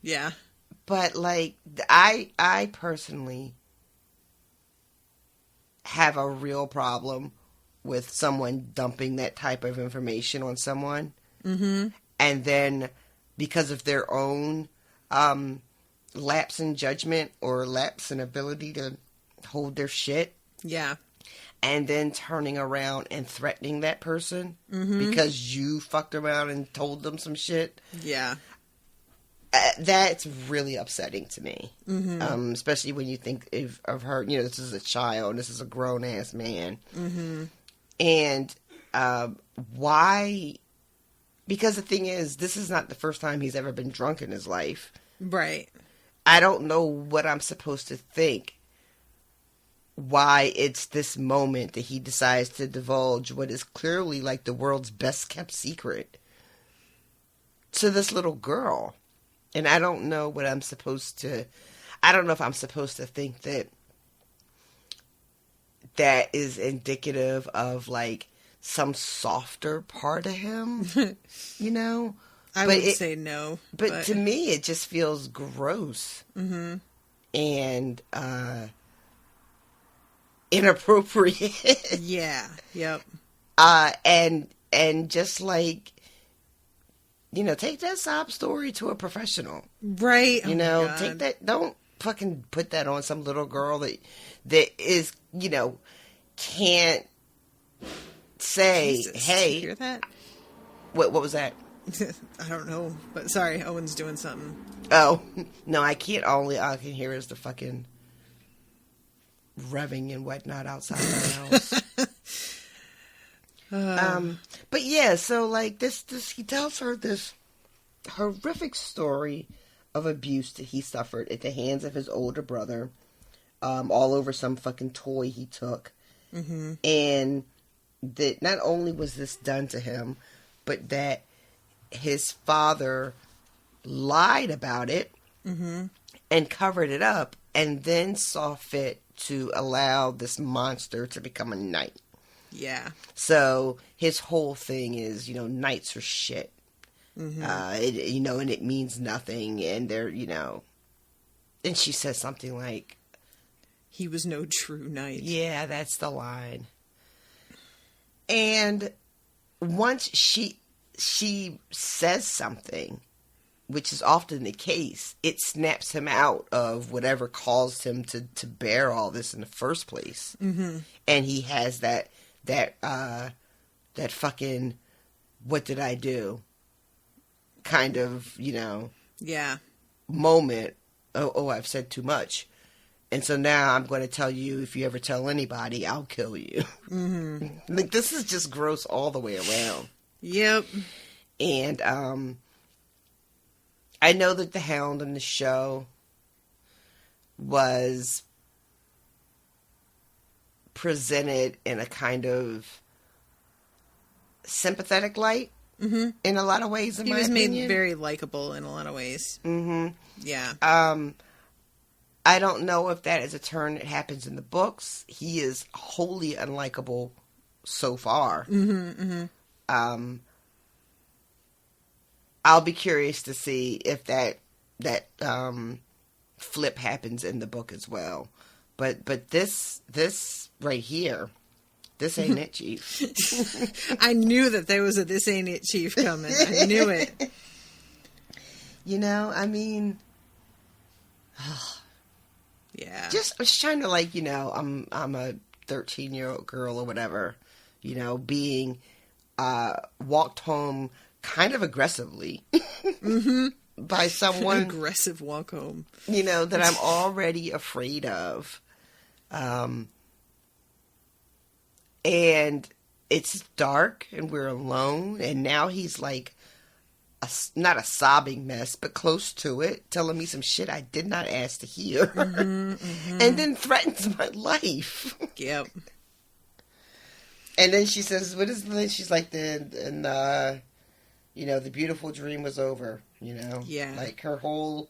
Yeah. But, like, I personally have a real problem with someone dumping that type of information on someone. Mm-hmm. And then, because of their own lapse in judgment or lapse in ability to hold their shit. Yeah. And then turning around and threatening that person because you fucked around and told them some shit. Yeah. That's really upsetting to me. Mm-hmm. Especially when you think of her, this is a child, this is a grown-ass man. Mm-hmm. And why? Because the thing is, this is not the first time he's ever been drunk in his life. Right. I don't know what I'm supposed to think. Why it's this moment that he decides to divulge what is clearly like the world's best kept secret to this little girl. And I don't know what I'm supposed to... I don't know if I'm supposed to think that is indicative of, like, some softer part of him, I would say no. But to me, it just feels gross. Mm-hmm. And inappropriate. Yeah. Yep. And just, like... take that sob story to a professional. Right. Take that. Don't fucking put that on some little girl that is, can't say, Jesus, hey. did you hear that? What was that? I don't know, but sorry, Owen's doing something. Oh, no, I can't. All I can hear is the fucking revving and whatnot outside my house. But yeah, so like this, he tells her this horrific story of abuse that he suffered at the hands of his older brother, all over some fucking toy he took. Mm-hmm. And that not only was this done to him, but that his father lied about it and covered it up, and then saw fit to allow this monster to become a knight. Yeah. So his whole thing is, knights are shit. Mm-hmm. And it means nothing, and they're, and she says something like, he was no true knight. Yeah, that's the line. And once she says something, which is often the case, it snaps him out of whatever caused him to bear all this in the first place. Mm-hmm. And he has that fucking, what did I do? Kind of, yeah, moment. Oh, I've said too much. And so now I'm going to tell you, if you ever tell anybody, I'll kill you. Mm-hmm. Like, this is just gross all the way around. Yep. And I know that the Hound in the show was presented in a kind of sympathetic light. Mm-hmm. In a lot of ways, in my opinion. He was made very likable in a lot of ways. Mm-hmm. Yeah. I don't know if that is a turn that happens in the books. He is wholly unlikable so far. Mm-hmm, mm-hmm. I'll be curious to see if that flip happens in the book as well. But this right here, this ain't it, Chief. I knew that there was a this ain't it, Chief, coming. I knew it. I mean, yeah. I was trying to I'm a 13-year-old girl or whatever, being walked home kind of aggressively mm-hmm. by someone. Aggressive walk home. That I'm already afraid of. And it's dark and we're alone, and now he's like not a sobbing mess, but close to it, telling me some shit I did not ask to hear. Mm-hmm, mm-hmm. And then threatens my life. Yep. And then she says, what is this? She's like, the beautiful dream was over, Yeah. Like her whole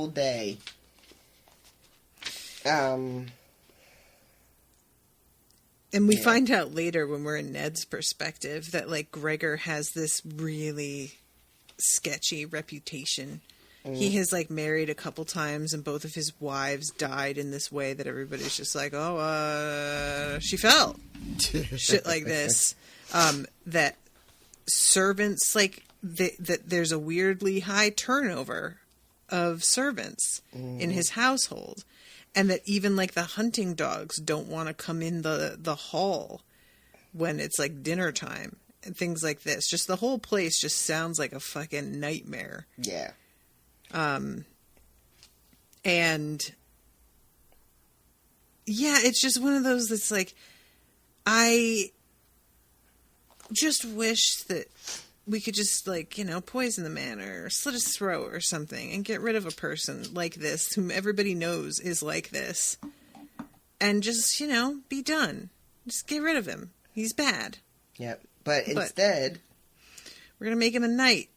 day. And we find out later when we're in Ned's perspective that, Gregor has this really sketchy reputation. Mm. He has, married a couple times, and both of his wives died in this way that everybody's just like, she fell. Shit like this. That servants, that there's a weirdly high turnover of servants in his household. And that even, the hunting dogs don't want to come in the hall when it's, dinner time. And things like this. Just the whole place just sounds like a fucking nightmare. Yeah. And... yeah, it's just one of those that's I just wish that we could just, poison the man or slit his throat or something and get rid of a person like this, whom everybody knows is like this. And just, be done. Just get rid of him. He's bad. Yep. But instead... we're going to make him a knight.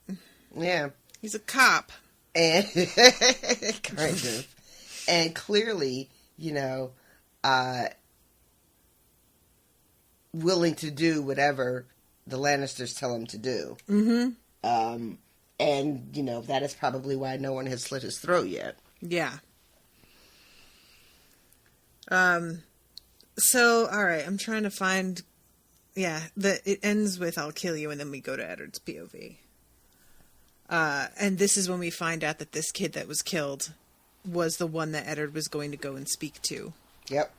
Yeah. He's a cop. And kind of. And clearly, willing to do whatever the Lannisters tell him to do. Mm-hmm. And, that is probably why no one has slit his throat yet. Yeah. So, alright, I'm trying to find... yeah, it ends with I'll kill you, and then we go to Eddard's POV. And this is when we find out that this kid that was killed was the one that Eddard was going to go and speak to. Yep.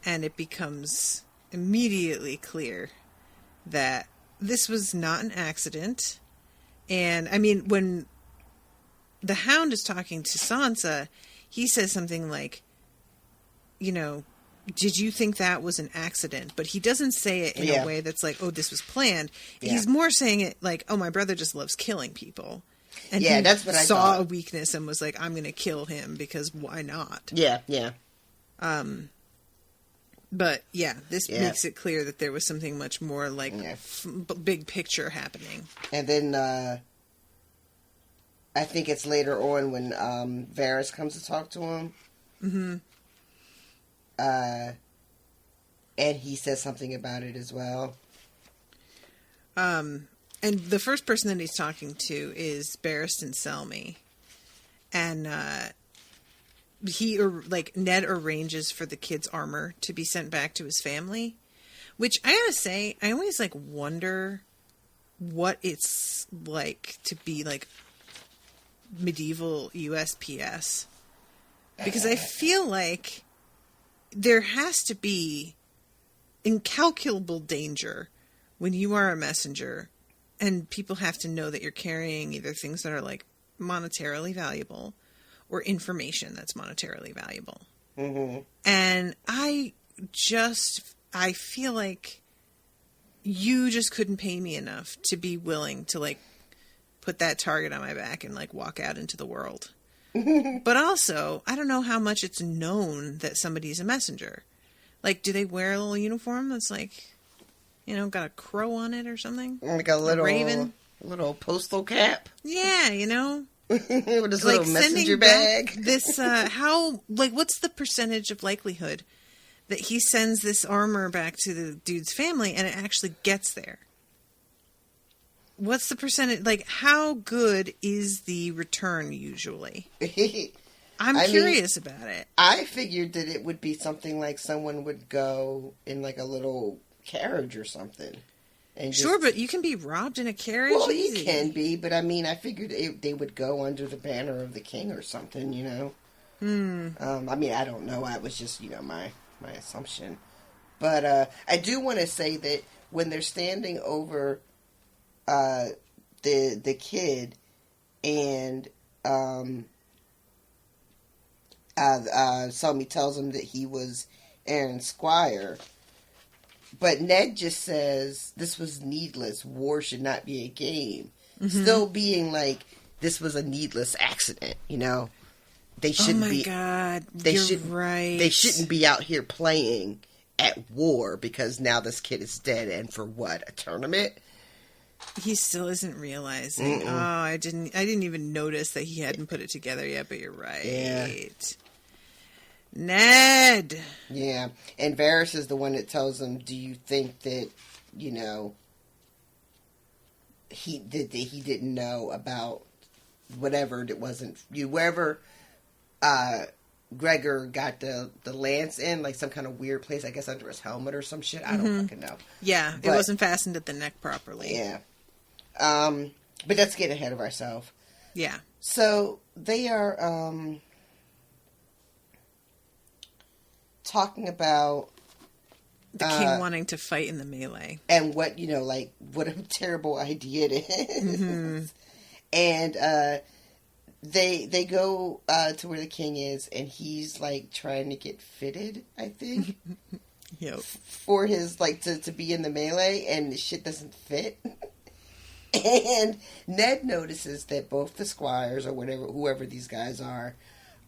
And it becomes immediately clear that this was not an accident, And, I mean, when the Hound is talking to Sansa, he says something like, you know, did you think that was an accident? But he doesn't say it in a way that's like, oh, this was planned. Yeah. He's more saying it like, oh, my brother just loves killing people. And he that's what I saw thought. A weakness and was like, I'm going to kill him because why not? Yeah. But yeah, this makes it clear that there was something much more like big picture happening. And then I think it's later on when Varys comes to talk to him. Mm-hmm. And he says something about it as well. And the first person that he's talking to is Barristan Selmy. And Ned arranges for the kid's armor to be sent back to his family, which I gotta say, I always wonder what it's like to be medieval USPS, because I feel like there has to be incalculable danger when you are a messenger and people have to know that you're carrying either things that are monetarily valuable or information that's monetarily valuable. Mm-hmm. And I feel like you just couldn't pay me enough to be willing to put that target on my back and walk out into the world. But also, I don't know how much it's known that somebody's a messenger. Do they wear a little uniform that's got a crow on it or something? Like a little raven? Little postal cap? Yeah, with his little messenger bag. This, what's the percentage of likelihood that he sends this armor back to the dude's family and it actually gets there? What's the percentage? How good is the return usually? I'm curious about it. I figured that it would be something like someone would go in a little carriage or something. And sure, but you can be robbed in a carriage. Well, easy. You can be, but I figured they would go under the banner of the king or something, I don't know. It was just, my assumption. But I do want to say that when they're standing over the kid and Selmy tells him that he was Aaron's squire. But Ned just says, this was needless. War should not be a game. Mm-hmm. Still being this was a needless accident, They shouldn't be. Oh my God, you're right. They shouldn't be out here playing at war because now this kid is dead and for what? A tournament? He still isn't realizing. Mm-mm. Oh, I didn't even notice that he hadn't put it together yet, but you're right. Yeah. Ned. Yeah, and Varys is the one that tells him, "Do you think that he didn't know about whatever that wasn't wherever Gregor got the lance in some kind of weird place, I guess under his helmet or some shit. I don't fucking know. Yeah, it wasn't fastened at the neck properly. Yeah, but let's get ahead of ourselves. Yeah. So they are talking about the king wanting to fight in the melee and what what a terrible idea it is. Mm-hmm. And they go to where the king is, and he's trying to get fitted, I think. Yep. For his to be in the melee, and the shit doesn't fit. And Ned notices that both the squires or whoever these guys are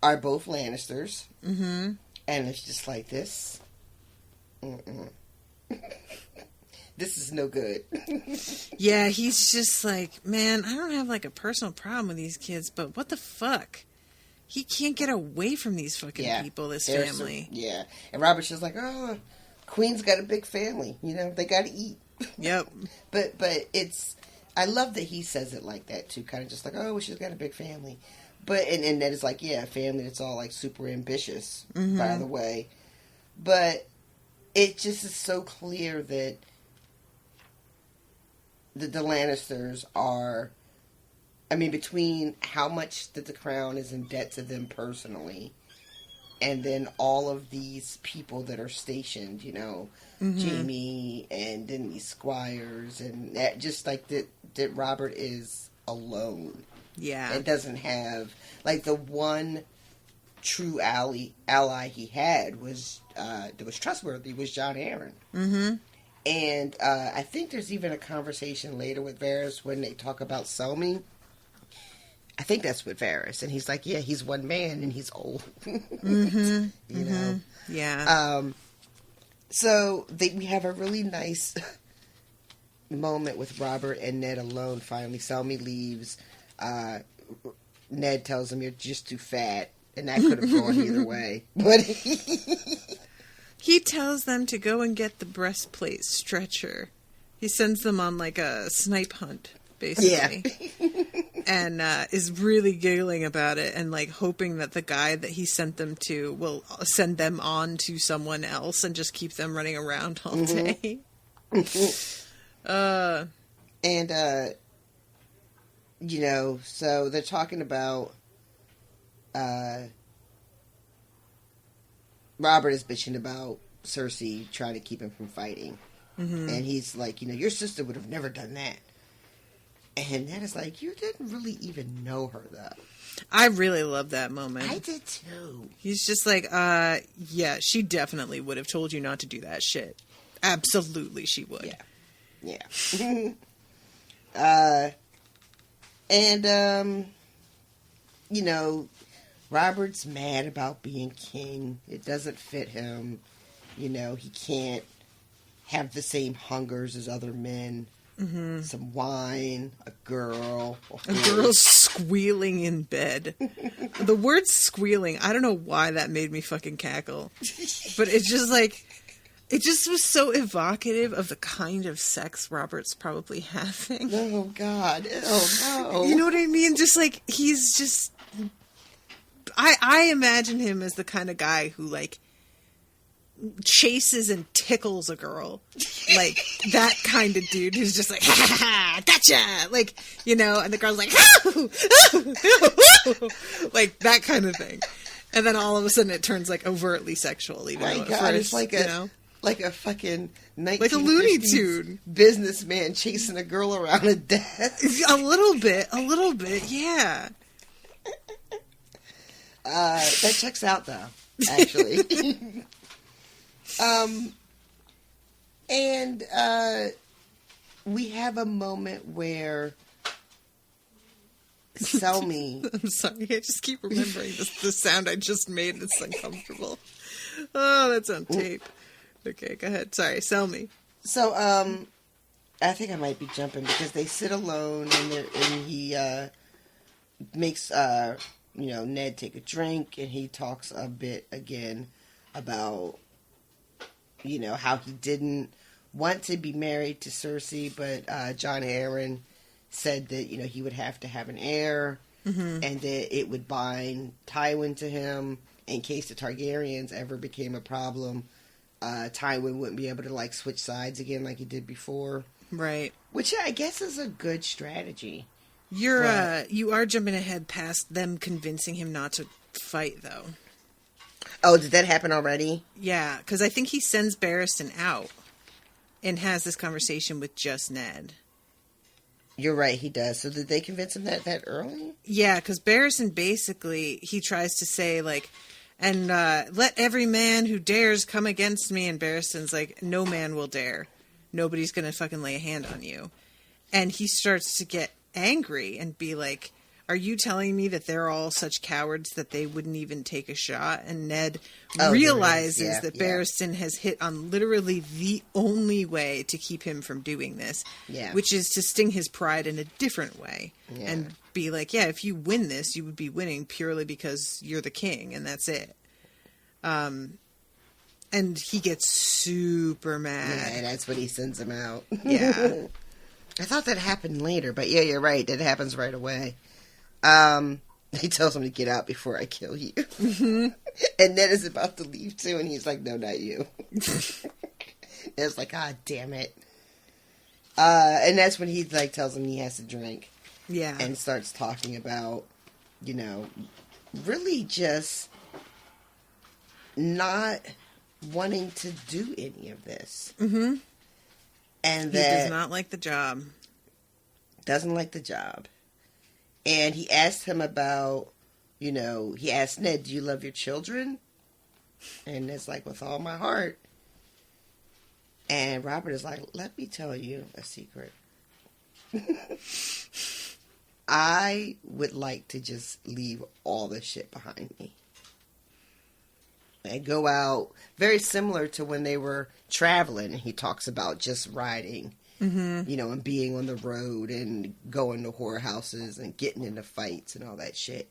both Lannisters. Mm-hmm. And it's just this. This is no good. Yeah, he's just man, I don't have a personal problem with these kids, but what the fuck? He can't get away from these fucking people, this family. And Robert's just oh, Queen's got a big family. They got to eat. Yep. But it's, I love that he says it like that too, kind of just oh, well, she's got a big family. But, and Ned is a family that's all super ambitious, by the way. But it just is so clear that the Lannisters are, between how much that the crown is in debt to them personally, and then all of these people that are stationed, Jaime, and then these squires, and that just that Robert is alone. Yeah. It doesn't have, like, the one true ally he had was, that was trustworthy, was Jon Arryn. Mm-hmm. And I think there's even a conversation later with Varys when they talk about Selmy. I think that's with Varys. And he's like, yeah, he's one man and he's old. Mm-hmm. You know? Yeah. So we have a really nice moment with Robert and Ned alone. Finally, Selmy leaves. Ned tells him, you're just too fat. And that could have gone either way. But he tells them to go and get the breastplate stretcher. He sends them on like a snipe hunt, basically. Yeah. And is really giggling about it and like hoping that the guy that he sent them to will send them on to someone else and just keep them running around all day. And you know, so they're talking about Robert is bitching about Cersei trying to keep him from fighting. Mm-hmm. And he's like, you know, your sister would have never done that. And Ned is like, you didn't really even know her, though. I really love that moment. I did, too. He's just like, yeah, she definitely would have told you not to do that shit. Absolutely she would. Yeah. Yeah. You know, Robert's mad about being king. It doesn't fit him. You know, he can't have the same hungers as other men. Mm-hmm. Some wine, a girl. A girl squealing in bed. The word squealing, I don't know why that made me fucking cackle. But it's just like, it just was so evocative of the kind of sex Robert's probably having. Oh, God. Oh, no. You know what I mean? Just like, he's just... I imagine him as the kind of guy who, like, chases and tickles a girl. Like, that kind of dude who's just like, ha ha ha, gotcha! Like, you know, and the girl's like, like, that kind of thing. And then all of a sudden it turns, like, overtly sexual, even though at first, it's like you know? Like a fucking 1950s like a Looney Tune businessman chasing a girl around a desk. A little bit, yeah. That checks out, though, actually. And we have a moment where Selmy... I'm sorry, I just keep remembering the sound I just made. It's uncomfortable. Oh, that's on tape. Okay, go ahead. Sorry, Selmy. So, I think I might be jumping because they sit alone and he makes, you know, Ned take a drink and he talks a bit again about, you know, how he didn't want to be married to Cersei, but Jon Arryn said that, you know, he would have to have an heir and that it would bind Tywin to him in case the Targaryens ever became a problem. Tywin wouldn't be able to, like, switch sides again like he did before. Right. Which I guess is a good strategy. You are jumping ahead past them convincing him not to fight, though. Oh, did that happen already? Yeah, because I think he sends Barristan out and has this conversation with just Ned. You're right, he does. So did they convince him that early? Yeah, because Barristan basically, he tries to say, like, and let every man who dares come against me. And Barristan's like, no man will dare. Nobody's going to fucking lay a hand on you. And he starts to get angry and be like, are you telling me that they're all such cowards that they wouldn't even take a shot? And Ned realizes that Barristan has hit on literally the only way to keep him from doing this, which is to sting his pride in a different way and be like, yeah, if you win this, you would be winning purely because you're the king and that's it. And he gets super mad. Yeah, that's when he sends him out. Yeah. I thought that happened later, but yeah, you're right. It happens right away. He tells him to get out before I kill you. Mm-hmm. And Ned is about to leave too, and he's like, no, not you. Ned's like, ah, damn it. And that's when he like tells him he has to drink. Yeah. And starts talking about, you know, really just not wanting to do any of this. Mm-hmm. And he that does not like the job. Doesn't like the job. And he asked him about, he asked Ned, do you love your children? And Ned's like, with all my heart. And Robert is like, let me tell you a secret. I would like to just leave all this shit behind me. And go out, very similar to when they were traveling. He talks about just riding, and being on the road and going to whorehouses and getting into fights and all that shit.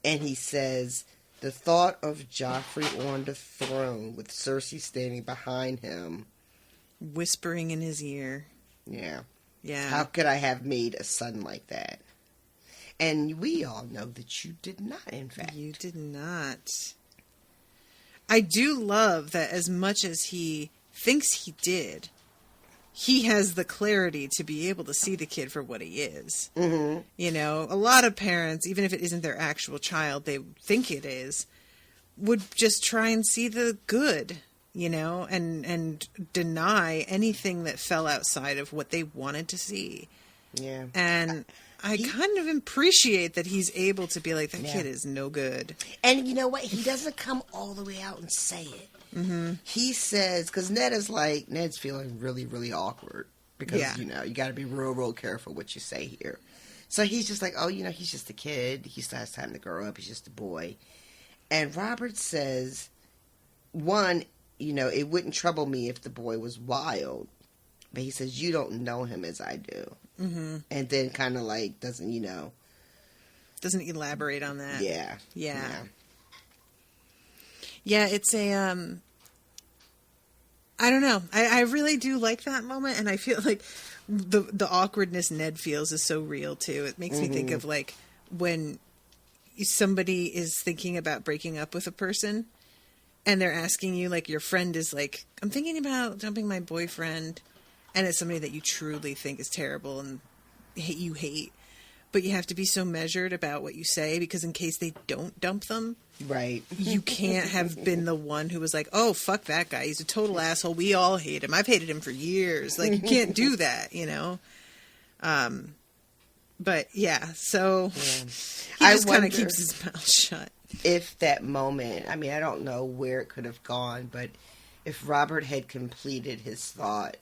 And he says, the thought of Joffrey on the throne with Cersei standing behind him, whispering in his ear. Yeah. Yeah. How could I have made a son like that? And we all know that you did not, in fact. You did not. I do love that as much as he thinks he did, he has the clarity to be able to see the kid for what he is. Mm-hmm. A lot of parents, even if it isn't their actual child, they think it is, would just try and see the good, and deny anything that fell outside of what they wanted to see. Yeah. And I kind of appreciate that he's able to be like, that kid is no good. And you know what? He doesn't come all the way out and say it. Mm-hmm. He says, because Ned's feeling really, really awkward. Because, you got to be real, real careful what you say here. So he's just like, oh, he's just a kid. He still has time to grow up. He's just a boy. And Robert says, one, it wouldn't trouble me if the boy was wild. But he says, you don't know him as I do. Mm-hmm. And then kind of like doesn't elaborate on that. Yeah. It's a I don't know. I really do like that moment, and I feel like the awkwardness Ned feels is so real too. It makes me think of like when somebody is thinking about breaking up with a person and they're asking you, like, your friend is like, I'm thinking about dumping my boyfriend. And it's somebody that you truly think is terrible and you hate. But you have to be so measured about what you say because in case they don't dump them, right? You can't have been the one who was like, oh, fuck that guy. He's a total asshole. We all hate him. I've hated him for years. Like, you can't do that, But, yeah, so he just kind of keeps his mouth shut. If that moment, I mean, I don't know where it could have gone, but if Robert had completed his thought,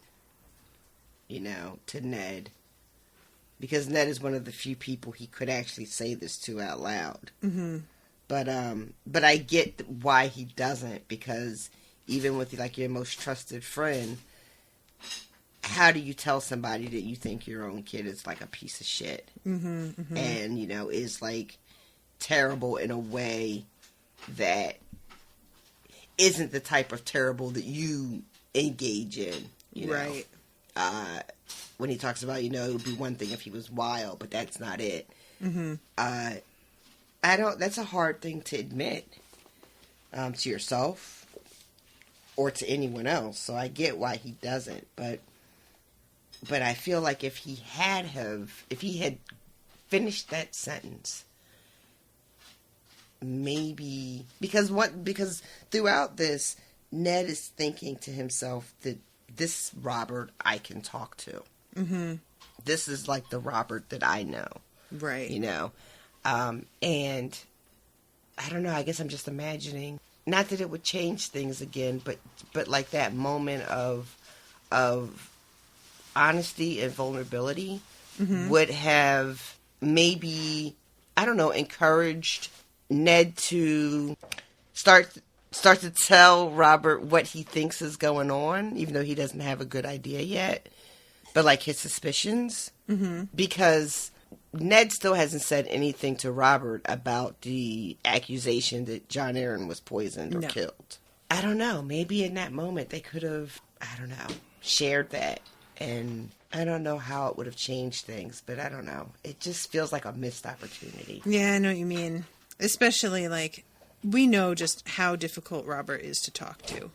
to Ned, because Ned is one of the few people he could actually say this to out loud. Mm-hmm. But I get why he doesn't, because even with like your most trusted friend, how do you tell somebody that you think your own kid is like a piece of shit, and is like terrible in a way that isn't the type of terrible that you engage in, right? When he talks about, it would be one thing if he was wild, but that's not it. Mm-hmm. That's a hard thing to admit, to yourself or to anyone else. So I get why he doesn't, but I feel like if he had finished that sentence, maybe, because throughout this, Ned is thinking to himself that this Robert I can talk to. Mm-hmm. This is like the Robert that I know. Right. And I don't know, I guess I'm just imagining, not that it would change things again, but like that moment of honesty and vulnerability would have maybe, I don't know, encouraged Ned to start to tell Robert what he thinks is going on, even though he doesn't have a good idea yet, but like his suspicions, because Ned still hasn't said anything to Robert about the accusation that Jon Arryn was poisoned or killed. I don't know. Maybe in that moment they could have, shared that. And I don't know how it would have changed things, but I don't know. It just feels like a missed opportunity. Yeah, I know what you mean. Especially, like, we know just how difficult Robert is to talk to.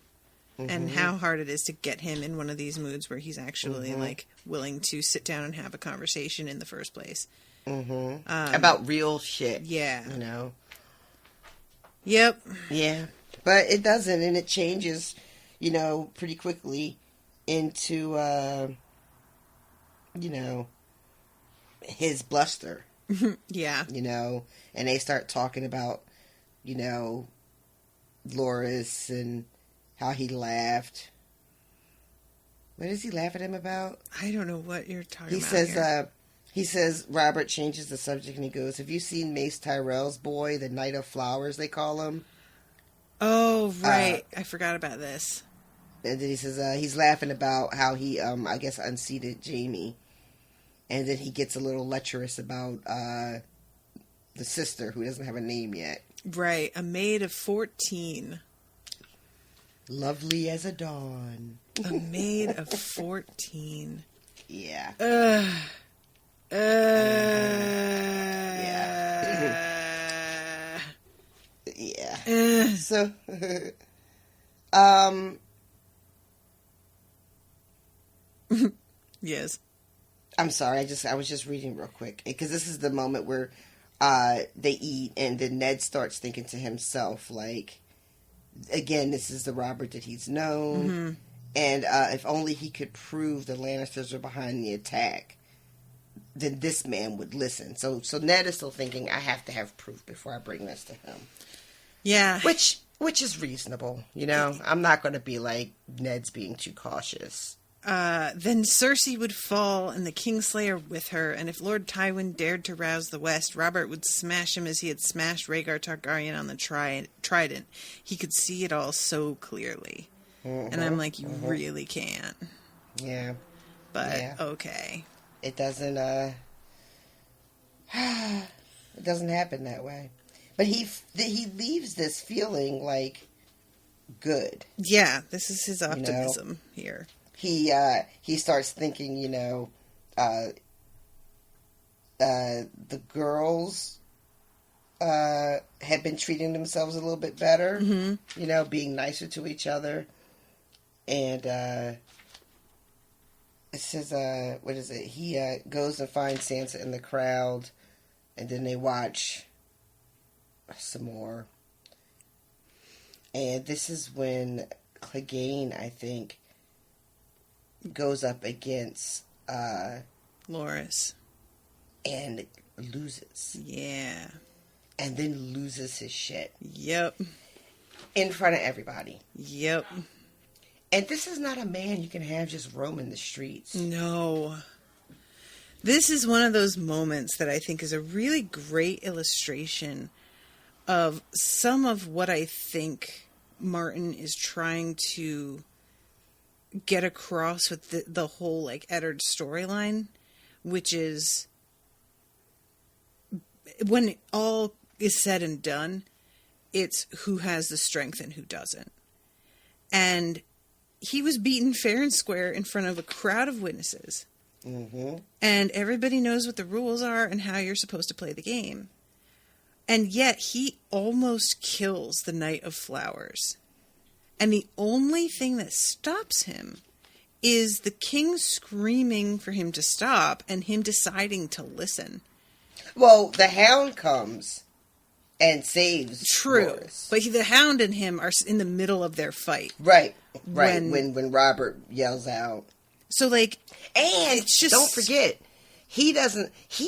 And how hard it is to get him in one of these moods where he's actually, like, willing to sit down and have a conversation in the first place. About real shit. Yeah. Yep. Yeah. But it doesn't, and it changes, pretty quickly into, his bluster. Yeah. You know, and they start talking about, you know, Loras and how he laughed. What does he laugh at him about? I don't know what you're talking He about says, here. He says, Robert changes the subject and he goes, have you seen Mace Tyrell's boy, the Knight of Flowers, they call him? Oh, right. I forgot about this. And then he says, he's laughing about how he, I guess, unseated Jaime. And then he gets a little lecherous about the sister who doesn't have a name yet. Right. A maid of 14. Lovely as a dawn. A maid of 14. Yeah. Yeah. Yeah. So, yes. I'm sorry. I was just reading real quick because this is the moment where they eat, and then Ned starts thinking to himself, like, again, this is the Robert that he's known, Mm-hmm. and if only he could prove the Lannisters are behind the attack, then this man would listen. So Ned is still thinking, I have to have proof before I bring this to him. Yeah. Which is reasonable, you know. I'm not going to be like Ned's being too cautious. Then Cersei would fall and the Kingslayer with her, and if Lord Tywin dared to rouse the West, Robert would smash him as he had smashed Rhaegar Targaryen on the trident. He could see it all so clearly. Mm-hmm, and I'm like, you really can't. Yeah. But, Yeah. okay. It doesn't, it doesn't happen that way. But he leaves this feeling like good. Yeah, this is his optimism here. He starts thinking, you know, the girls have been treating themselves a little bit better, you know, being nicer to each other. And it says, what is it? He goes and finds Sansa in the crowd, and then they watch some more. And this is when Clegane, I think, goes up against Loras. and loses. Yeah. And then loses his shit. Yep. In front of everybody. Yep. And this is not a man you can have just roaming the streets. No. This is one of those moments that I think is a really great illustration of some of what I think Martin is trying to get across with the whole, like, Eddard storyline, which is, when all is said and done, it's who has the strength and who doesn't. And he was beaten fair and square in front of a crowd of witnesses. Mm-hmm. And everybody knows what the rules are and how you're supposed to play the game. And yet he almost kills the Knight of Flowers. And the only thing that stops him is the king screaming for him to stop and him deciding to listen. Well, the Hound comes and saves True. Loras. But the Hound and him are in the middle of their fight. Right. When Robert yells out. So, like, and it's just, don't forget, he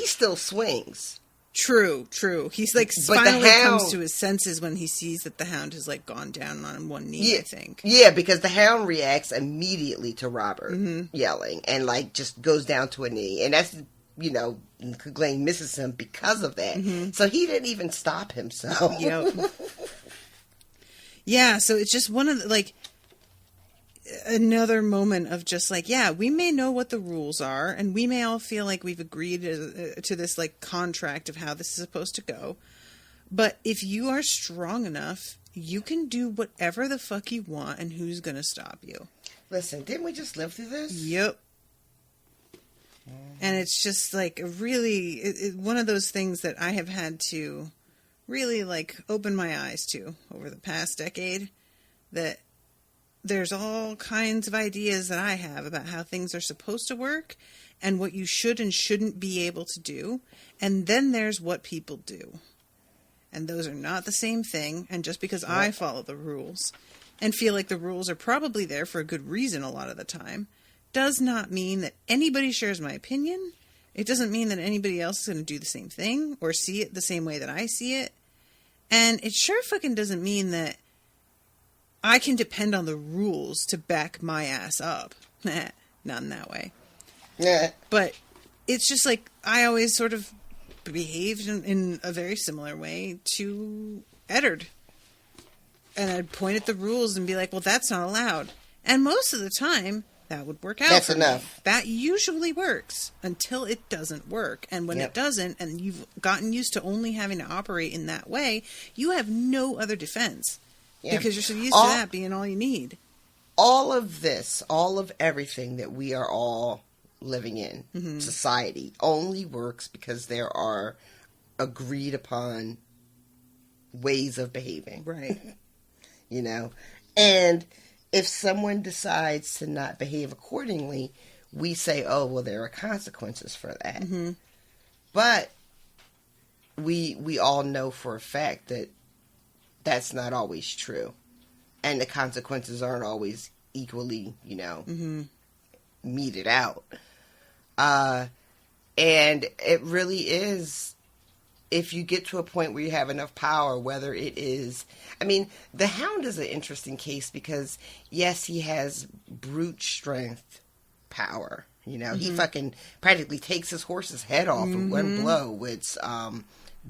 still swings. True. He's like, But finally the Hound comes to his senses when he sees that the Hound has, like, gone down on one knee, I think. Yeah, because the Hound reacts immediately to Robert yelling and, like, just goes down to a knee. And that's, you know, Clegane misses him because of that. So he didn't even stop himself. Yep. Yeah, so it's just one of the, like, another moment of just like, yeah, we may know what the rules are, and we may all feel like we've agreed to this, like, contract of how this is supposed to go. But if you are strong enough, you can do whatever the fuck you want, and who's gonna stop you? Listen, didn't we just live through this? Yep. And it's just like really one of those things that I have had to really, like, open my eyes to over the past decade, that there's all kinds of ideas that I have about how things are supposed to work and what you should and shouldn't be able to do. And then there's what people do. And those are not the same thing. And just because I follow the rules and feel like the rules are probably there for a good reason a lot of the time, does not mean that anybody shares my opinion, It doesn't mean that anybody else is going to do the same thing or see it the same way that I see it. And it sure fucking doesn't mean that I can depend on the rules to back my ass up. Not in that way. Yeah. But it's just like I always sort of behaved in a very similar way to Eddard. And I'd point at the rules and be like, well, that's not allowed. And most of the time, that would work out. That's enough. Me. That usually works until it doesn't work. And when it doesn't, and you've gotten used to only having to operate in that way, you have no other defense. Yeah. Because you're so used to that being all you need. All of this, all of everything that we are all living in, society, only works because there are agreed upon ways of behaving. Right. You know? And if someone decides to not behave accordingly, we say, oh, well, there are consequences for that. Mm-hmm. But we all know for a fact that that's not always true. And the consequences aren't always equally, you know, meted out. And it really is, if you get to a point where you have enough power, whether it is, I mean, the Hound is an interesting case because, yes, he has brute strength power. You know, he fucking practically takes his horse's head off in one blow, which,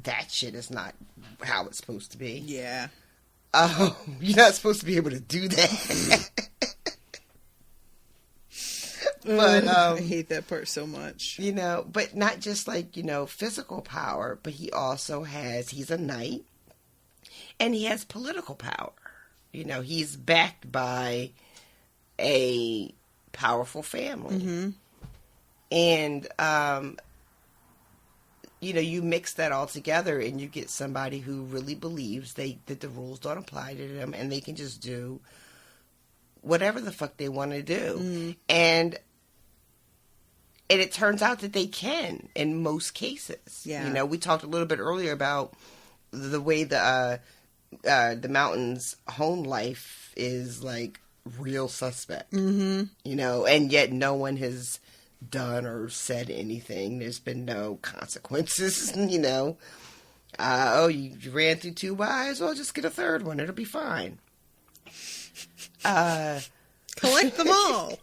that shit is not how it's supposed to be. Yeah. You're not supposed to be able to do that. But I hate that part so much. You know, but not just like, you know, physical power, but he also he's a knight, and he has political power. You know, he's backed by a powerful family. And, you know, you mix that all together and you get somebody who really believes that the rules don't apply to them and they can just do whatever the fuck they want to do. And it turns out that they can in most cases. Yeah. You know, we talked a little bit earlier about the way the mountain's home life is like real suspect. You know, and yet no one has done or said anything. There's been no consequences, you know. You ran through 2 wives, well, just get a third one. It'll be fine. Collect them all.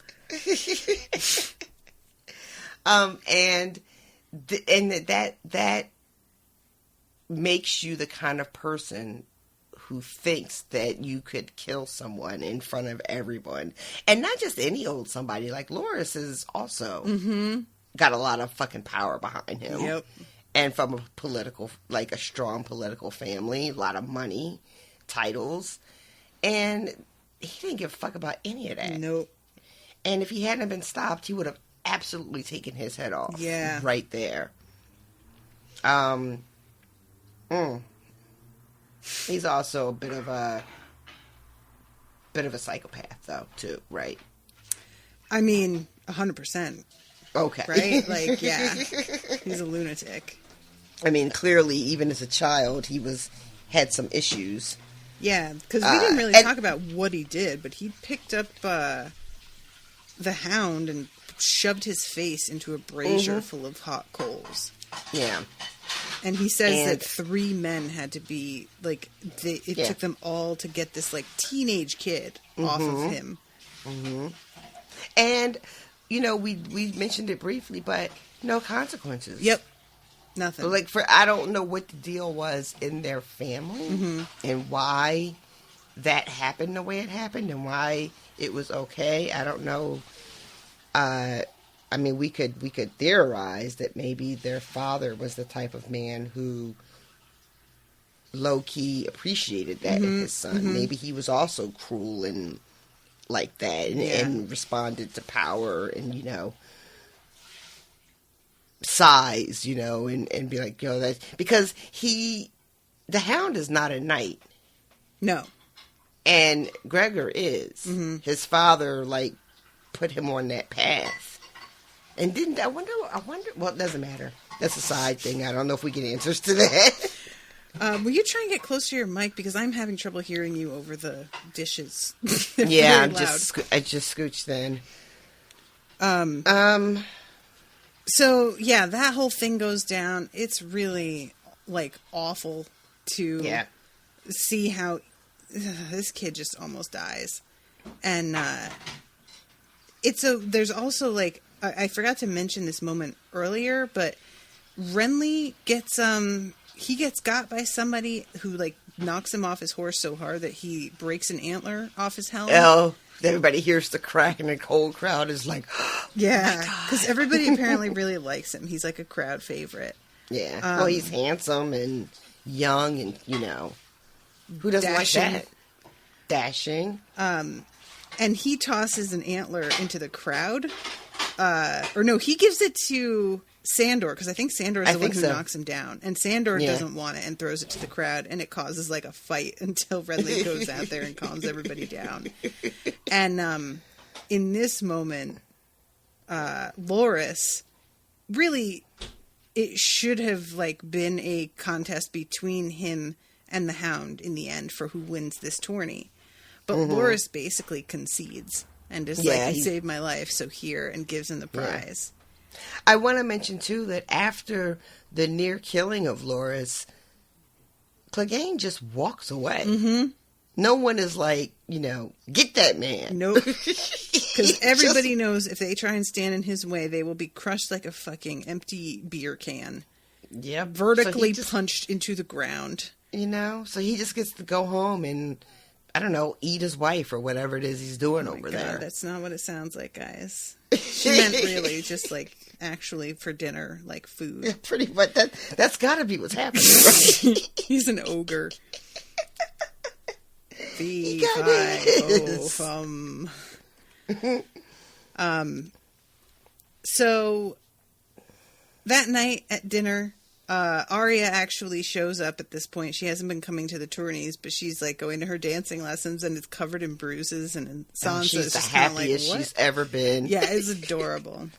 And that makes you the kind of person who thinks that you could kill someone in front of everyone. And not just any old somebody. Like, Loras is also got a lot of fucking power behind him. Yep. And from a strong political family, a lot of money, titles. And he didn't give a fuck about any of that. Nope. And if he hadn't been stopped, he would have absolutely taken his head off. Yeah. Right there. He's also a bit of a psychopath, though, too, right? I mean, 100%. Okay. Right? Like, yeah. He's a lunatic. I mean, clearly, even as a child, he had some issues. Yeah, because we didn't really talk about what he did, but he picked up the Hound and shoved his face into a brazier full of hot coals. Yeah. And he says that 3 men had to be, like, it took them all to get this, like, teenage kid off of him. And, you know, we mentioned it briefly, but no consequences. Yep. Nothing. But, like, I don't know what the deal was in their family and why that happened the way it happened and why it was okay. I don't know. I mean, we could theorize that maybe their father was the type of man who low-key appreciated that in his son. Maybe he was also cruel and like that and responded to power and, you know, size, you know, and be like, yo, that's because the Hound is not a knight. No. And Gregor is. His father, like, put him on that path. And I wonder, well, it doesn't matter. That's a side thing. I don't know if we get answers to that. Will you try and get close to your mic? Because I'm having trouble hearing you over the dishes. Yeah, I just scooched then. So, yeah, that whole thing goes down. It's really, like, awful to see how this kid just almost dies. And there's also, like, I forgot to mention this moment earlier, but Renly gets got by somebody who, like, knocks him off his horse so hard that he breaks an antler off his helmet. Oh, everybody hears the crack and the whole crowd is like, yeah, because everybody apparently really likes him. He's like a crowd favorite. Yeah. Well, he's handsome and young and, who doesn't like that? Dashing. And he tosses an antler into the crowd. Or no, he gives it to Sandor, because I think Sandor is the one who knocks him down. And Sandor doesn't want it and throws it to the crowd, and it causes, like, a fight until Renly goes out there and calms everybody down. And in this moment, Loras, really, it should have, like, been a contest between him and the Hound in the end for who wins this tourney. But Loras basically concedes and is like, he saved my life, so here, and gives him the prize. I want to mention, too, that after the near killing of Loras, Clegane just walks away. Mm-hmm. No one is like, get that man. Nope. Because everybody knows if they try and stand in his way, they will be crushed like a fucking empty beer can. Yeah. Vertically punched into the ground. So he just gets to go home and, I don't know, eat his wife or whatever it is he's doing over there. That's not what it sounds like, guys. She meant really just, like, actually for dinner, like food. Yeah, pretty much. That's got to be what's happening, right? He's an ogre. So that night at dinner, Arya actually shows up at this point. She hasn't been coming to the tourneys, but she's like going to her dancing lessons, and it's covered in bruises. And Sansa she's the happiest she's ever been. Yeah, it's adorable.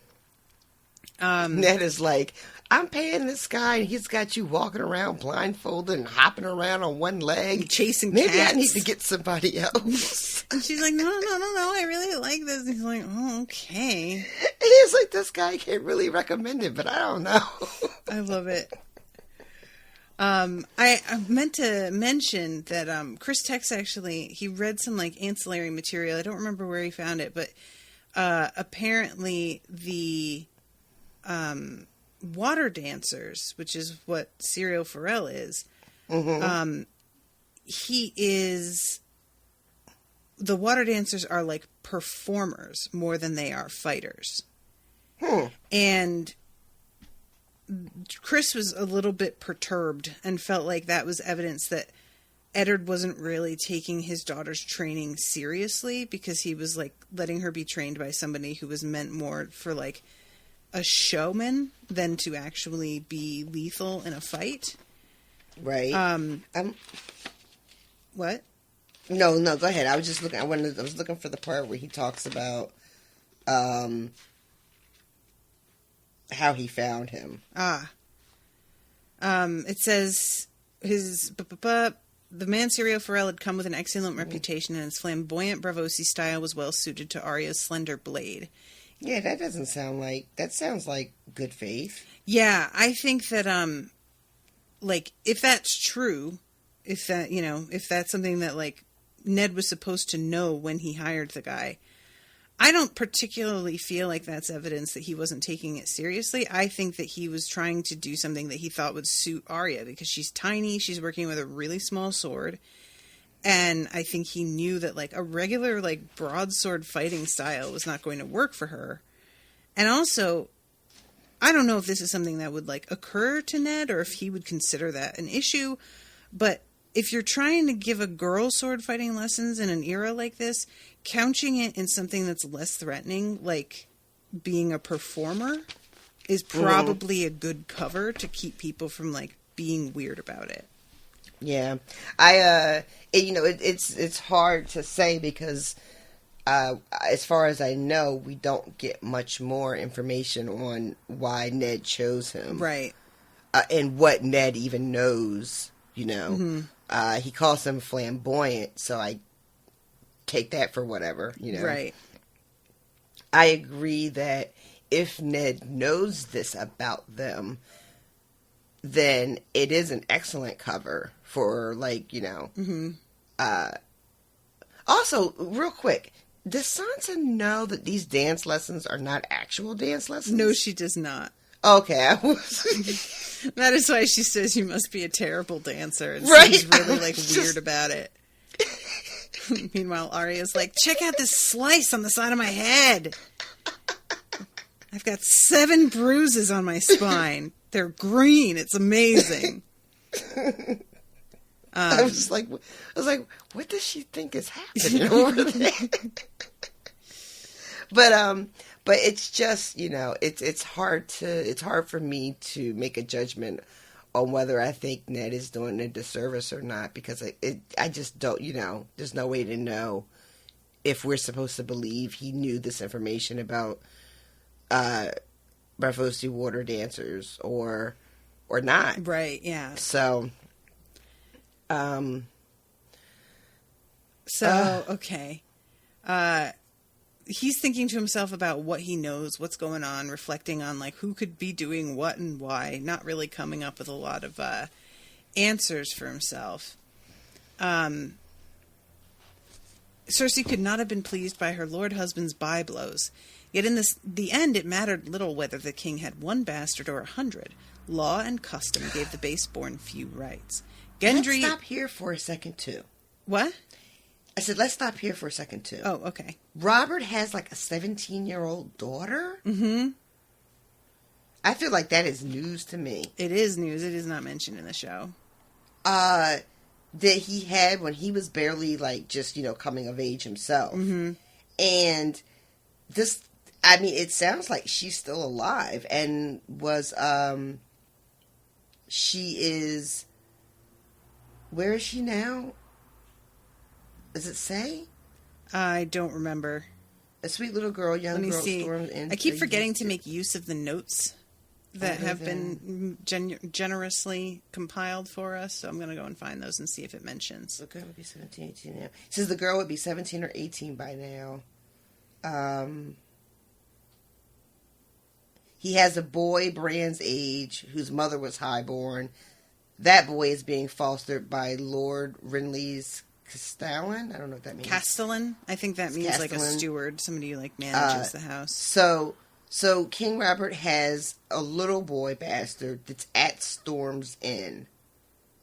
Ned is like, I'm paying this guy, and he's got you walking around blindfolded and hopping around on one leg, chasing Maybe cats. I need to get somebody else. And she's like, no, I really like this. And he's like, oh, okay. He's like, this guy can't really recommend it, but I don't know. I love it. I meant to mention that Chris Tex actually, he read some like ancillary material. I don't remember where he found it, but apparently the water dancers, which is what Syrio Forel is, the water dancers are like performers more than they are fighters. And Chris was a little bit perturbed and felt like that was evidence that Eddard wasn't really taking his daughter's training seriously, because he was like letting her be trained by somebody who was meant more for like a showman than to actually be lethal in a fight. Right. What? No, go ahead. I was just looking. I was looking for the part where he talks about how he found him. It says the man Syrio Forel had come with an excellent reputation, and his flamboyant Bravosi style was well suited to Arya's slender blade. Yeah, that sounds like good faith. Yeah, I think that like if that's true, if that's something that like Ned was supposed to know when he hired the guy, I don't particularly feel like that's evidence that he wasn't taking it seriously. I think that he was trying to do something that he thought would suit Arya, because she's tiny, she's working with a really small sword, and I think he knew that like a regular like broadsword fighting style was not going to work for her. And also, I don't know if this is something that would like occur to Ned or if he would consider that an issue, but if you're trying to give a girl sword fighting lessons in an era like this, couching it in something that's less threatening, like being a performer, is probably a good cover to keep people from like being weird about it. Yeah, it's hard to say because as far as I know, we don't get much more information on why Ned chose him, right? And what Ned even knows, He calls him flamboyant, so I take that for whatever, Right. I agree that if Ned knows this about them, then it is an excellent cover for, like, you know. Mm-hmm. Also, real quick, does Sansa know that these dance lessons are not actual dance lessons? No, she does not. Okay. That is why she says you must be a terrible dancer. And Right? she's really, like, weird about it. Meanwhile, Arya's like, check out this slice on the side of my head. I've got 7 bruises on my spine. They're green. It's amazing. I was like, what does she think is happening over there? But it's just, you know, it's hard for me to make a judgment on whether I think Ned is doing a disservice or not, because I just don't, you know, there's no way to know if we're supposed to believe he knew this information about Braavosi water dancers or not. Right, yeah. So, okay. He's thinking to himself about what he knows, what's going on, reflecting on, like, who could be doing what and why, not really coming up with a lot of answers for himself. Cersei could not have been pleased by her lord husband's byblows. Yet in the end, it mattered little whether the king had 1 bastard or 100. Law and custom gave the base-born few rights. Gendry... Let's stop here for a second, too. What? I said, let's stop here for a second, too. Oh, okay. Robert has, like, a 17-year-old daughter? Mm-hmm. I feel like that is news to me. It is news. It is not mentioned in the show. That he had when he was barely, like, just, you know, coming of age himself. Mm-hmm. And this, I mean, it sounds like she's still alive and was, she is, where is she now? Does it say? I don't remember. A sweet little girl, young girl, stormed in. I keep forgetting to make use of the notes that have been generously compiled for us, so I'm going to go and find those and see if it mentions. The girl would be 17, 18 now. It says the girl would be 17 or 18 by now. He has a boy Bran's age whose mother was highborn. That boy is being fostered by Lord Renly's Castellan. I don't know what that means. Castellan? I think that means Castellan. like a steward, somebody who like manages the house. So King Robert has a little boy bastard that's at Storm's Inn.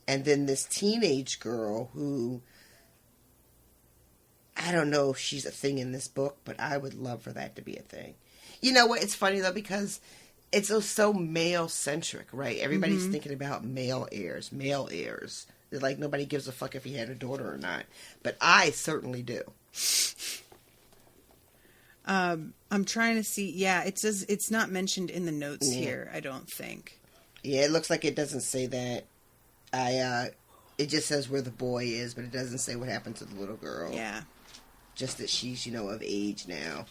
And then this teenage girl who, I don't know if she's a thing in this book, but I would love for that to be a thing. You know what? It's funny, though, because it's so male-centric, right? Everybody's thinking about male heirs. They're like, nobody gives a fuck if he had a daughter or not. But I certainly do. I'm trying to see. Yeah, it says it's not mentioned in the notes here, I don't think. Yeah, it looks like it doesn't say that. It just says where the boy is, but it doesn't say what happened to the little girl. Yeah. Just that she's, of age now.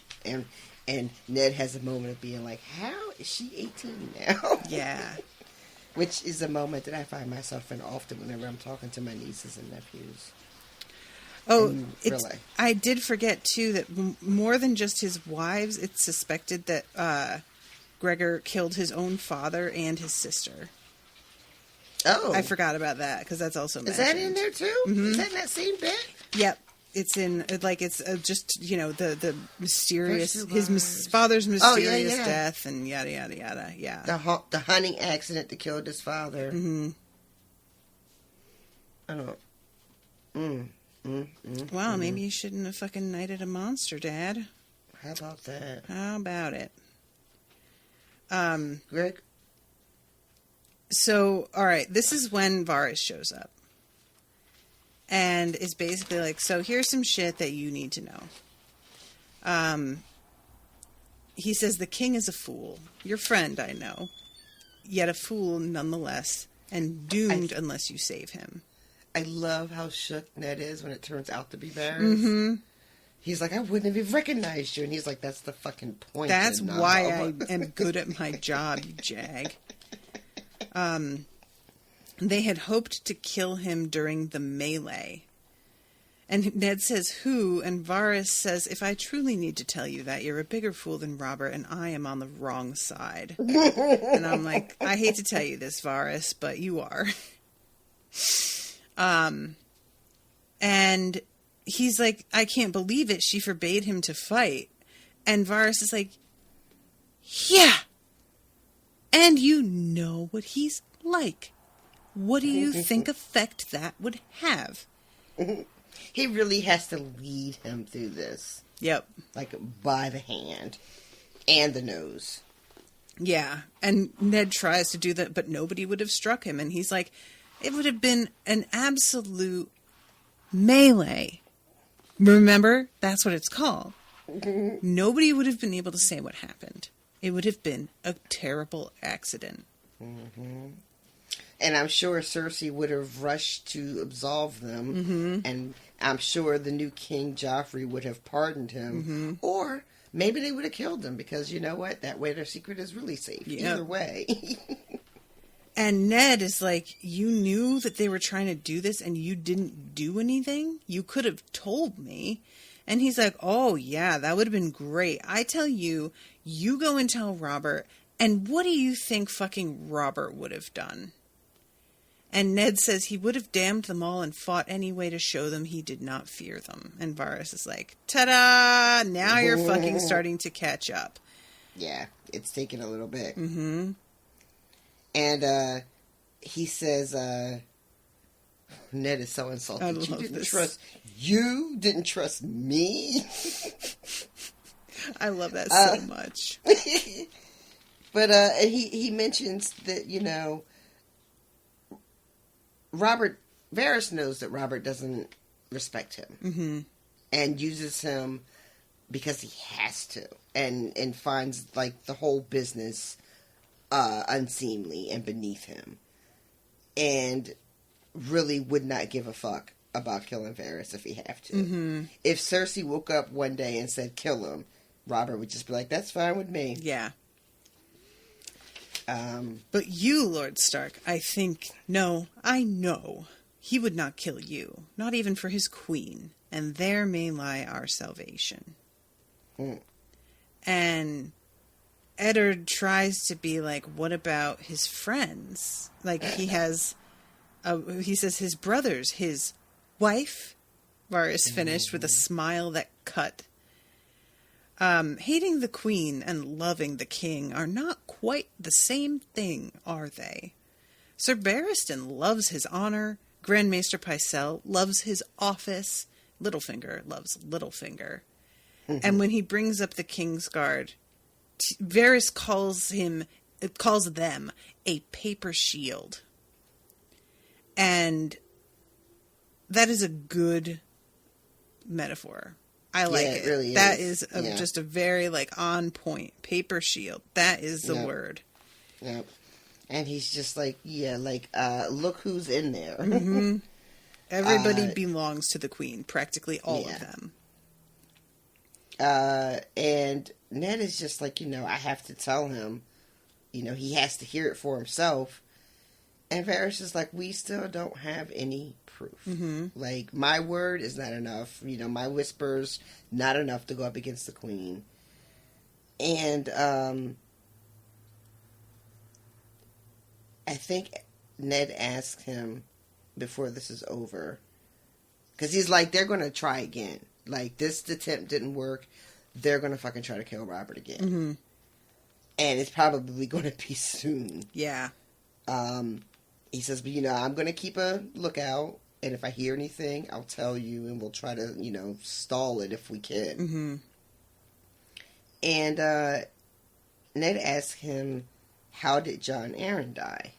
And Ned has a moment of being like, how is she 18 now? Yeah. Which is a moment that I find myself in often whenever I'm talking to my nieces and nephews. Oh, I did forget, too, that more than just his wives, it's suspected that Gregor killed his own father and his sister. Oh. I forgot about that, because that's also mentioned. Is that in there, too? Mm-hmm. Is that in that same bit? Yep. It's in, like, it's just, the mysterious, his father's mysterious death and yada, yada, yada, yeah. The hunting accident that killed his father. Mm-hmm. I don't Wow, maybe you shouldn't have fucking knighted a monster, Dad. How about that? How about it? Greg? So, alright, this is when Varys shows up. And is basically like, so here's some shit that you need to know. He says, the king is a fool. Your friend, I know. Yet a fool nonetheless, and doomed unless you save him. I love how shook Ned is when it turns out to be Varys. Mm-hmm. He's like, I wouldn't have even recognized you. And he's like, that's the fucking point. That's why I am good at my job, you jag. They had hoped to kill him during the melee. And Ned says, who? And Varys says, if I truly need to tell you that, you're a bigger fool than Robert, and I am on the wrong side. And I'm like, I hate to tell you this, Varys, but you are. And he's like, I can't believe it. She forbade him to fight. And Varys is like, yeah. And you know what he's like. What do you think effect that would have? He really has to lead him through this. Yep. Like, by the hand. And the nose. Yeah. And Ned tries to do that, but nobody would have struck him. And he's like, it would have been an absolute melee. Remember? That's what it's called. Nobody would have been able to say what happened. It would have been a terrible accident. Mm-hmm. And I'm sure Cersei would have rushed to absolve them. Mm-hmm. And I'm sure the new King Joffrey would have pardoned him. Mm-hmm. Or maybe they would have killed him because, you know what? That way their secret is really safe. Yep. Either way. And Ned is like, you knew that they were trying to do this and you didn't do anything? You could have told me. And he's like, oh, yeah, that would have been great. I tell you, you go and tell Robert. And what do you think fucking Robert would have done? And Ned says he would have damned them all and fought anyway to show them he did not fear them. And Varys is like, ta-da! Now you're fucking starting to catch up. Yeah, it's taken a little bit. Mm-hmm. And he says, Ned is so insulted. You didn't trust me? I love that so much. But he mentions that, you know, Varys knows that Robert doesn't respect him. Mm-hmm. And uses him because he has to. And finds, like, the whole business unseemly and beneath him. And really would not give a fuck about killing Varys if he have to. Mm-hmm. If Cersei woke up one day and said, kill him, Robert would just be like, that's fine with me. Yeah. But you, Lord Stark, I know he would not kill you, not even for his queen, and there may lie our salvation. Mm. And Eddard tries to be like, what about his friends? Like, he says his brothers, his wife. Varys finished with a smile that cut. Hating the queen and loving the king are not quite the same thing, are they? Sir Barristan loves his honor. Grand Maester Pycelle loves his office. Littlefinger loves Littlefinger. Mm-hmm. And when he brings up the King's Guard, Varys calls them a paper shield. And that is a good metaphor. I like it. Really that is just a very, like, on point. Paper shield. That is the word. Yep. And he's just like, look who's in there. Mm-hmm. Everybody belongs to the queen. Practically all of them. And Ned is just like, I have to tell him. He has to hear it for himself. And Varys is like, we still don't have any proof. Mm-hmm. Like, my word is not enough. My whispers, not enough to go up against the queen. And, I think Ned asked him before this is over. Because he's like, they're going to try again. Like, this attempt didn't work. They're going to fucking try to kill Robert again. Mm-hmm. And it's probably going to be soon. Yeah. He says, but, I'm going to keep a lookout. And if I hear anything, I'll tell you. And we'll try to, stall it if we can. Mm-hmm. And Ned asks him, how did Jon Arryn die?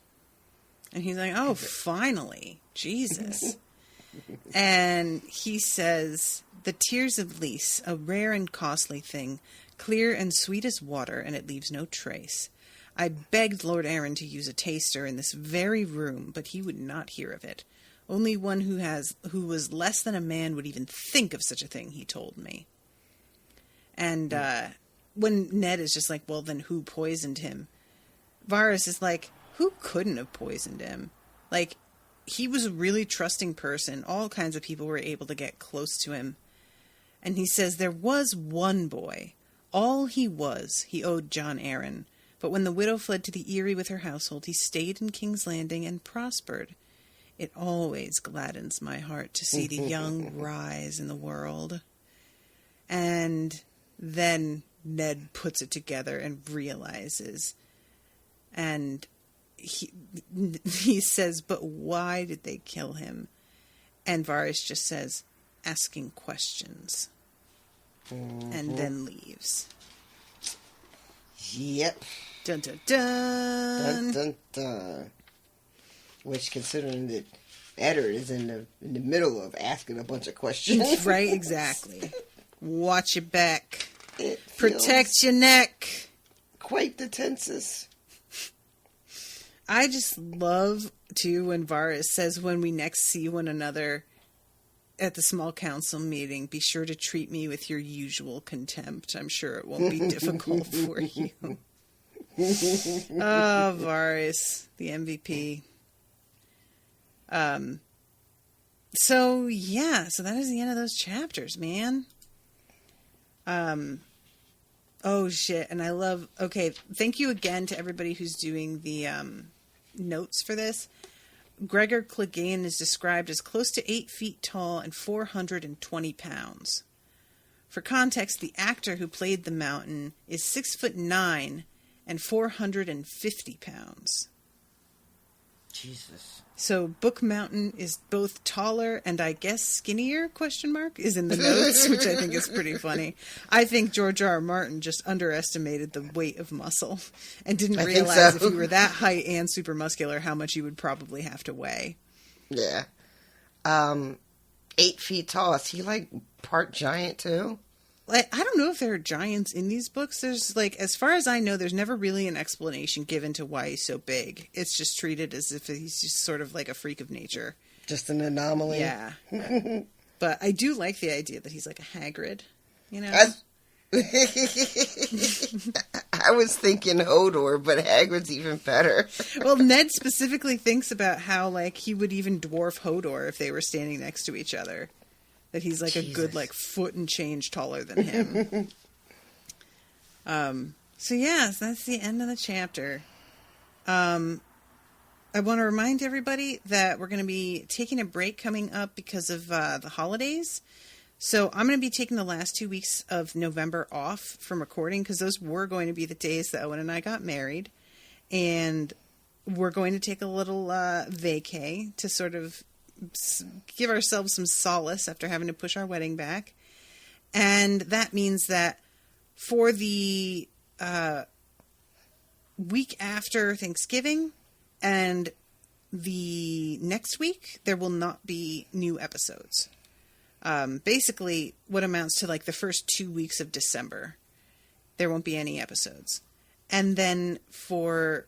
And he's like, oh, finally. Jesus. And he says, the tears of Lys, a rare and costly thing, clear and sweet as water, and it leaves no trace. I begged Lord Arryn to use a taster in this very room, but he would not hear of it. Only one who was less than a man would even think of such a thing, he told me. And when Ned is just like, well, then who poisoned him? Varys is like, who couldn't have poisoned him? Like, he was a really trusting person. All kinds of people were able to get close to him. And he says there was one boy. All he was, he owed John Arryn. But when the widow fled to the Eyrie with her household, he stayed in King's Landing and prospered. It always gladdens my heart to see the young rise in the world. And then Ned puts it together and realizes. And he says, but why did they kill him? And Varys just says, asking questions. And then leaves. Yep. Dun dun dun. Dun dun dun. Which, considering that Eddard is in the middle of asking a bunch of questions. Right, exactly. Watch your back. It Protect your neck. Quite the tenses. I just love, too, when Varys says, when we next see one another at the small council meeting, be sure to treat me with your usual contempt. I'm sure it won't be difficult for you. Oh, Varys, the MVP. So that is the end of those chapters, man. Oh shit. And I love, thank you again to everybody who's doing the, notes for this. Gregor Clegane is described as close to 8 feet tall and 420 pounds. For context, the actor who played the Mountain is 6'9" and 450 pounds. Jesus. So Book Mountain is both taller and I guess skinnier, is in the notes, which I think is pretty funny. I think George R. R. Martin just underestimated the weight of muscle and didn't realize if you were that height and super muscular, how much you would probably have to weigh. Yeah. 8 feet tall. Is he like part giant too? Like, I don't know if there are giants in these books. There's as far as I know, there's never really an explanation given to why he's so big. It's just treated as if he's just sort of like a freak of nature. Just an anomaly. Yeah. But I do like the idea that he's like a Hagrid, you know? I was thinking Hodor, but Hagrid's even better. Well, Ned specifically thinks about how, he would even dwarf Hodor if they were standing next to each other. That he's a good foot and change taller than him. So that's the end of the chapter. I want to remind everybody that we're going to be taking a break coming up because of the holidays. So I'm going to be taking the last 2 weeks of November off from recording because those were going to be the days that Owen and I got married. And we're going to take a little vacay to sort of give ourselves some solace after having to push our wedding back. And that means that for the week after Thanksgiving and the next week, there will not be new episodes. Basically, what amounts to the first 2 weeks of December, there won't be any episodes. And then for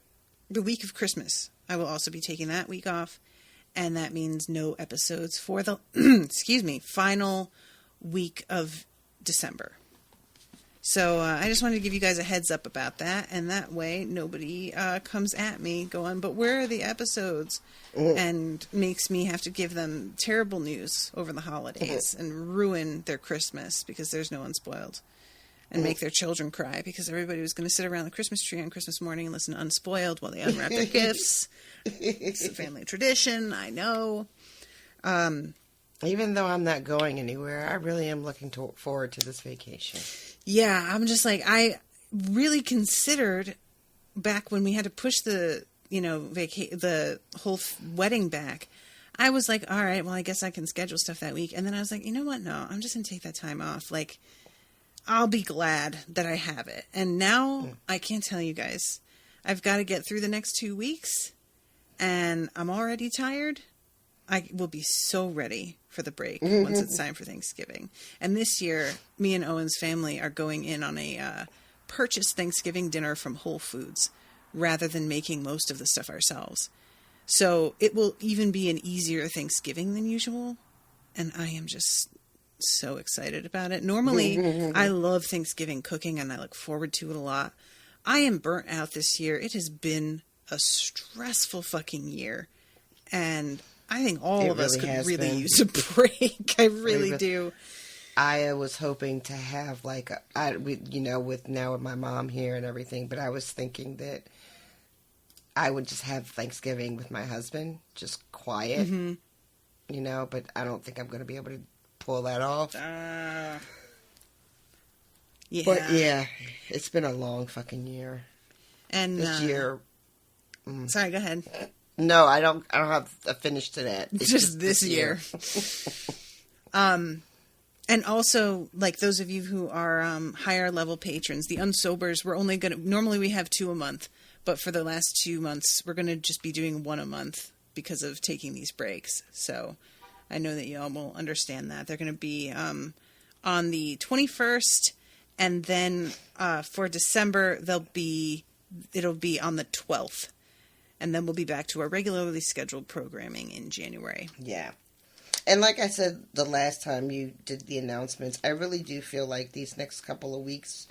the week of Christmas, I will also be taking that week off. And that means no episodes for the, final week of December. So I just wanted to give you guys a heads up about that. And that way nobody comes at me going, but where are the episodes? And makes me have to give them terrible news over the holidays and ruin their Christmas because there's no Unspoiled. And make their children cry because everybody was going to sit around the Christmas tree on Christmas morning and listen to Unspoiled while they unwrap their gifts. It's a family tradition, I know. Even though I'm not going anywhere, I really am looking forward to this vacation. Yeah, I'm just I really considered back when we had to push the, the whole wedding back. I was like, all right, well, I guess I can schedule stuff that week. And then I was like, you know what? No, I'm just going to take that time off. I'll be glad that I have it. And now I can't tell you guys. I've got to get through the next 2 weeks. And I'm already tired. I will be so ready for the break once it's time for Thanksgiving. And this year, me and Owen's family are going in on a purchased Thanksgiving dinner from Whole Foods rather than making most of the stuff ourselves. So it will even be an easier Thanksgiving than usual. And I am just so excited about it. Normally, I love Thanksgiving cooking and I look forward to it a lot. I am burnt out this year. It has been a stressful fucking year. And I think all of us really could has really been. use a break. I really do. I was hoping to have like with my mom here and everything, but I was thinking that I would just have Thanksgiving with my husband, just quiet, but I don't think I'm going to be able to pull that off. Yeah. But yeah, it's been a long fucking year. And this year. Sorry, go ahead. No, I don't have a finish to that. It's just this year. And also, like those of you who are higher level patrons, the Unsobers, normally we have 2 a month, but for the last 2 months, we're going to just be doing 1 a month because of taking these breaks. So I know that y'all will understand that. They're going to be on the 21st, and then for December, it'll be on the 12th. And then we'll be back to our regularly scheduled programming in January. Yeah. And like I said the last time you did the announcements, I really do feel like these next couple of weeks,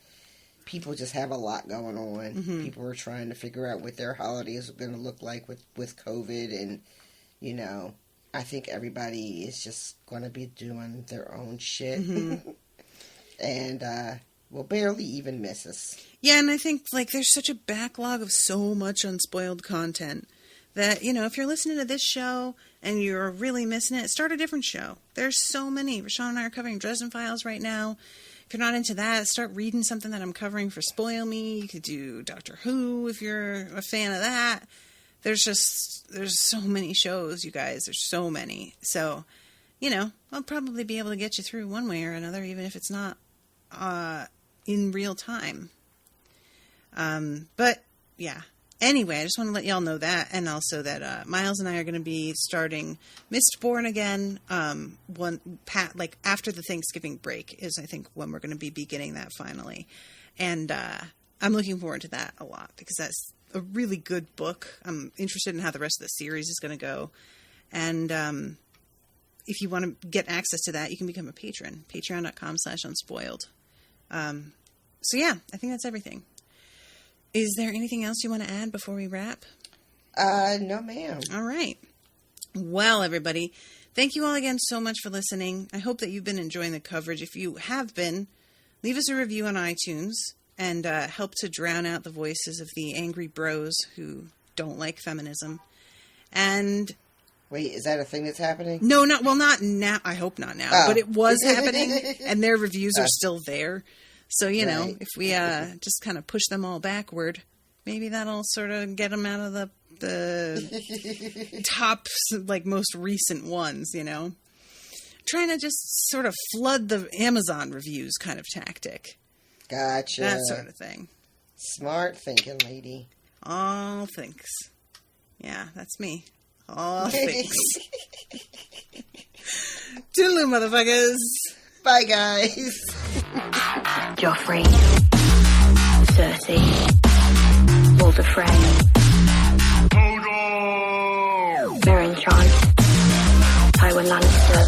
people just have a lot going on. Mm-hmm. People are trying to figure out what their holidays are going to look like with COVID. And, I think everybody is just going to be doing their own shit. Mm-hmm. And will barely even miss us. Yeah, and I think, there's such a backlog of so much unspoiled content that, if you're listening to this show and you're really missing it, start a different show. There's so many. Rashawn and I are covering Dresden Files right now. If you're not into that, start reading something that I'm covering for Spoil Me. You could do Doctor Who if you're a fan of that. There's so many shows, you guys. There's so many. So, I'll probably be able to get you through one way or another, even if it's not in real time. But yeah. Anyway, I just want to let y'all know that, and also that Miles and I are going to be starting Mistborn again. After the Thanksgiving break is, I think, when we're going to be beginning that finally, and I'm looking forward to that a lot because that's a really good book. I'm interested in how the rest of the series is going to go, and if you want to get access to that, you can become a patron. Patreon.com/unspoiled. So yeah, I think that's everything. Is there anything else you want to add before we wrap? No, ma'am. All right. Well, everybody, thank you all again so much for listening. I hope that you've been enjoying the coverage. If you have been, leave us a review on iTunes and help to drown out the voices of the angry bros who don't like feminism. And wait, is that a thing that's happening? No, not now. I hope not now, but it was happening, and their reviews are still there. So, if we just kind of push them all backward, maybe that'll sort of get them out of the top, most recent ones, Trying to just sort of flood the Amazon reviews kind of tactic. Gotcha. That sort of thing. Smart thinking, lady. All thinks. Yeah, that's me. All thinks. Toodaloo, motherfuckers. Bye, guys. Joffrey, Cersei, Walder Frey, Meryn Trant, Tywin Lannister.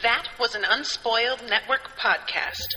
That was an Unspoiled Network podcast.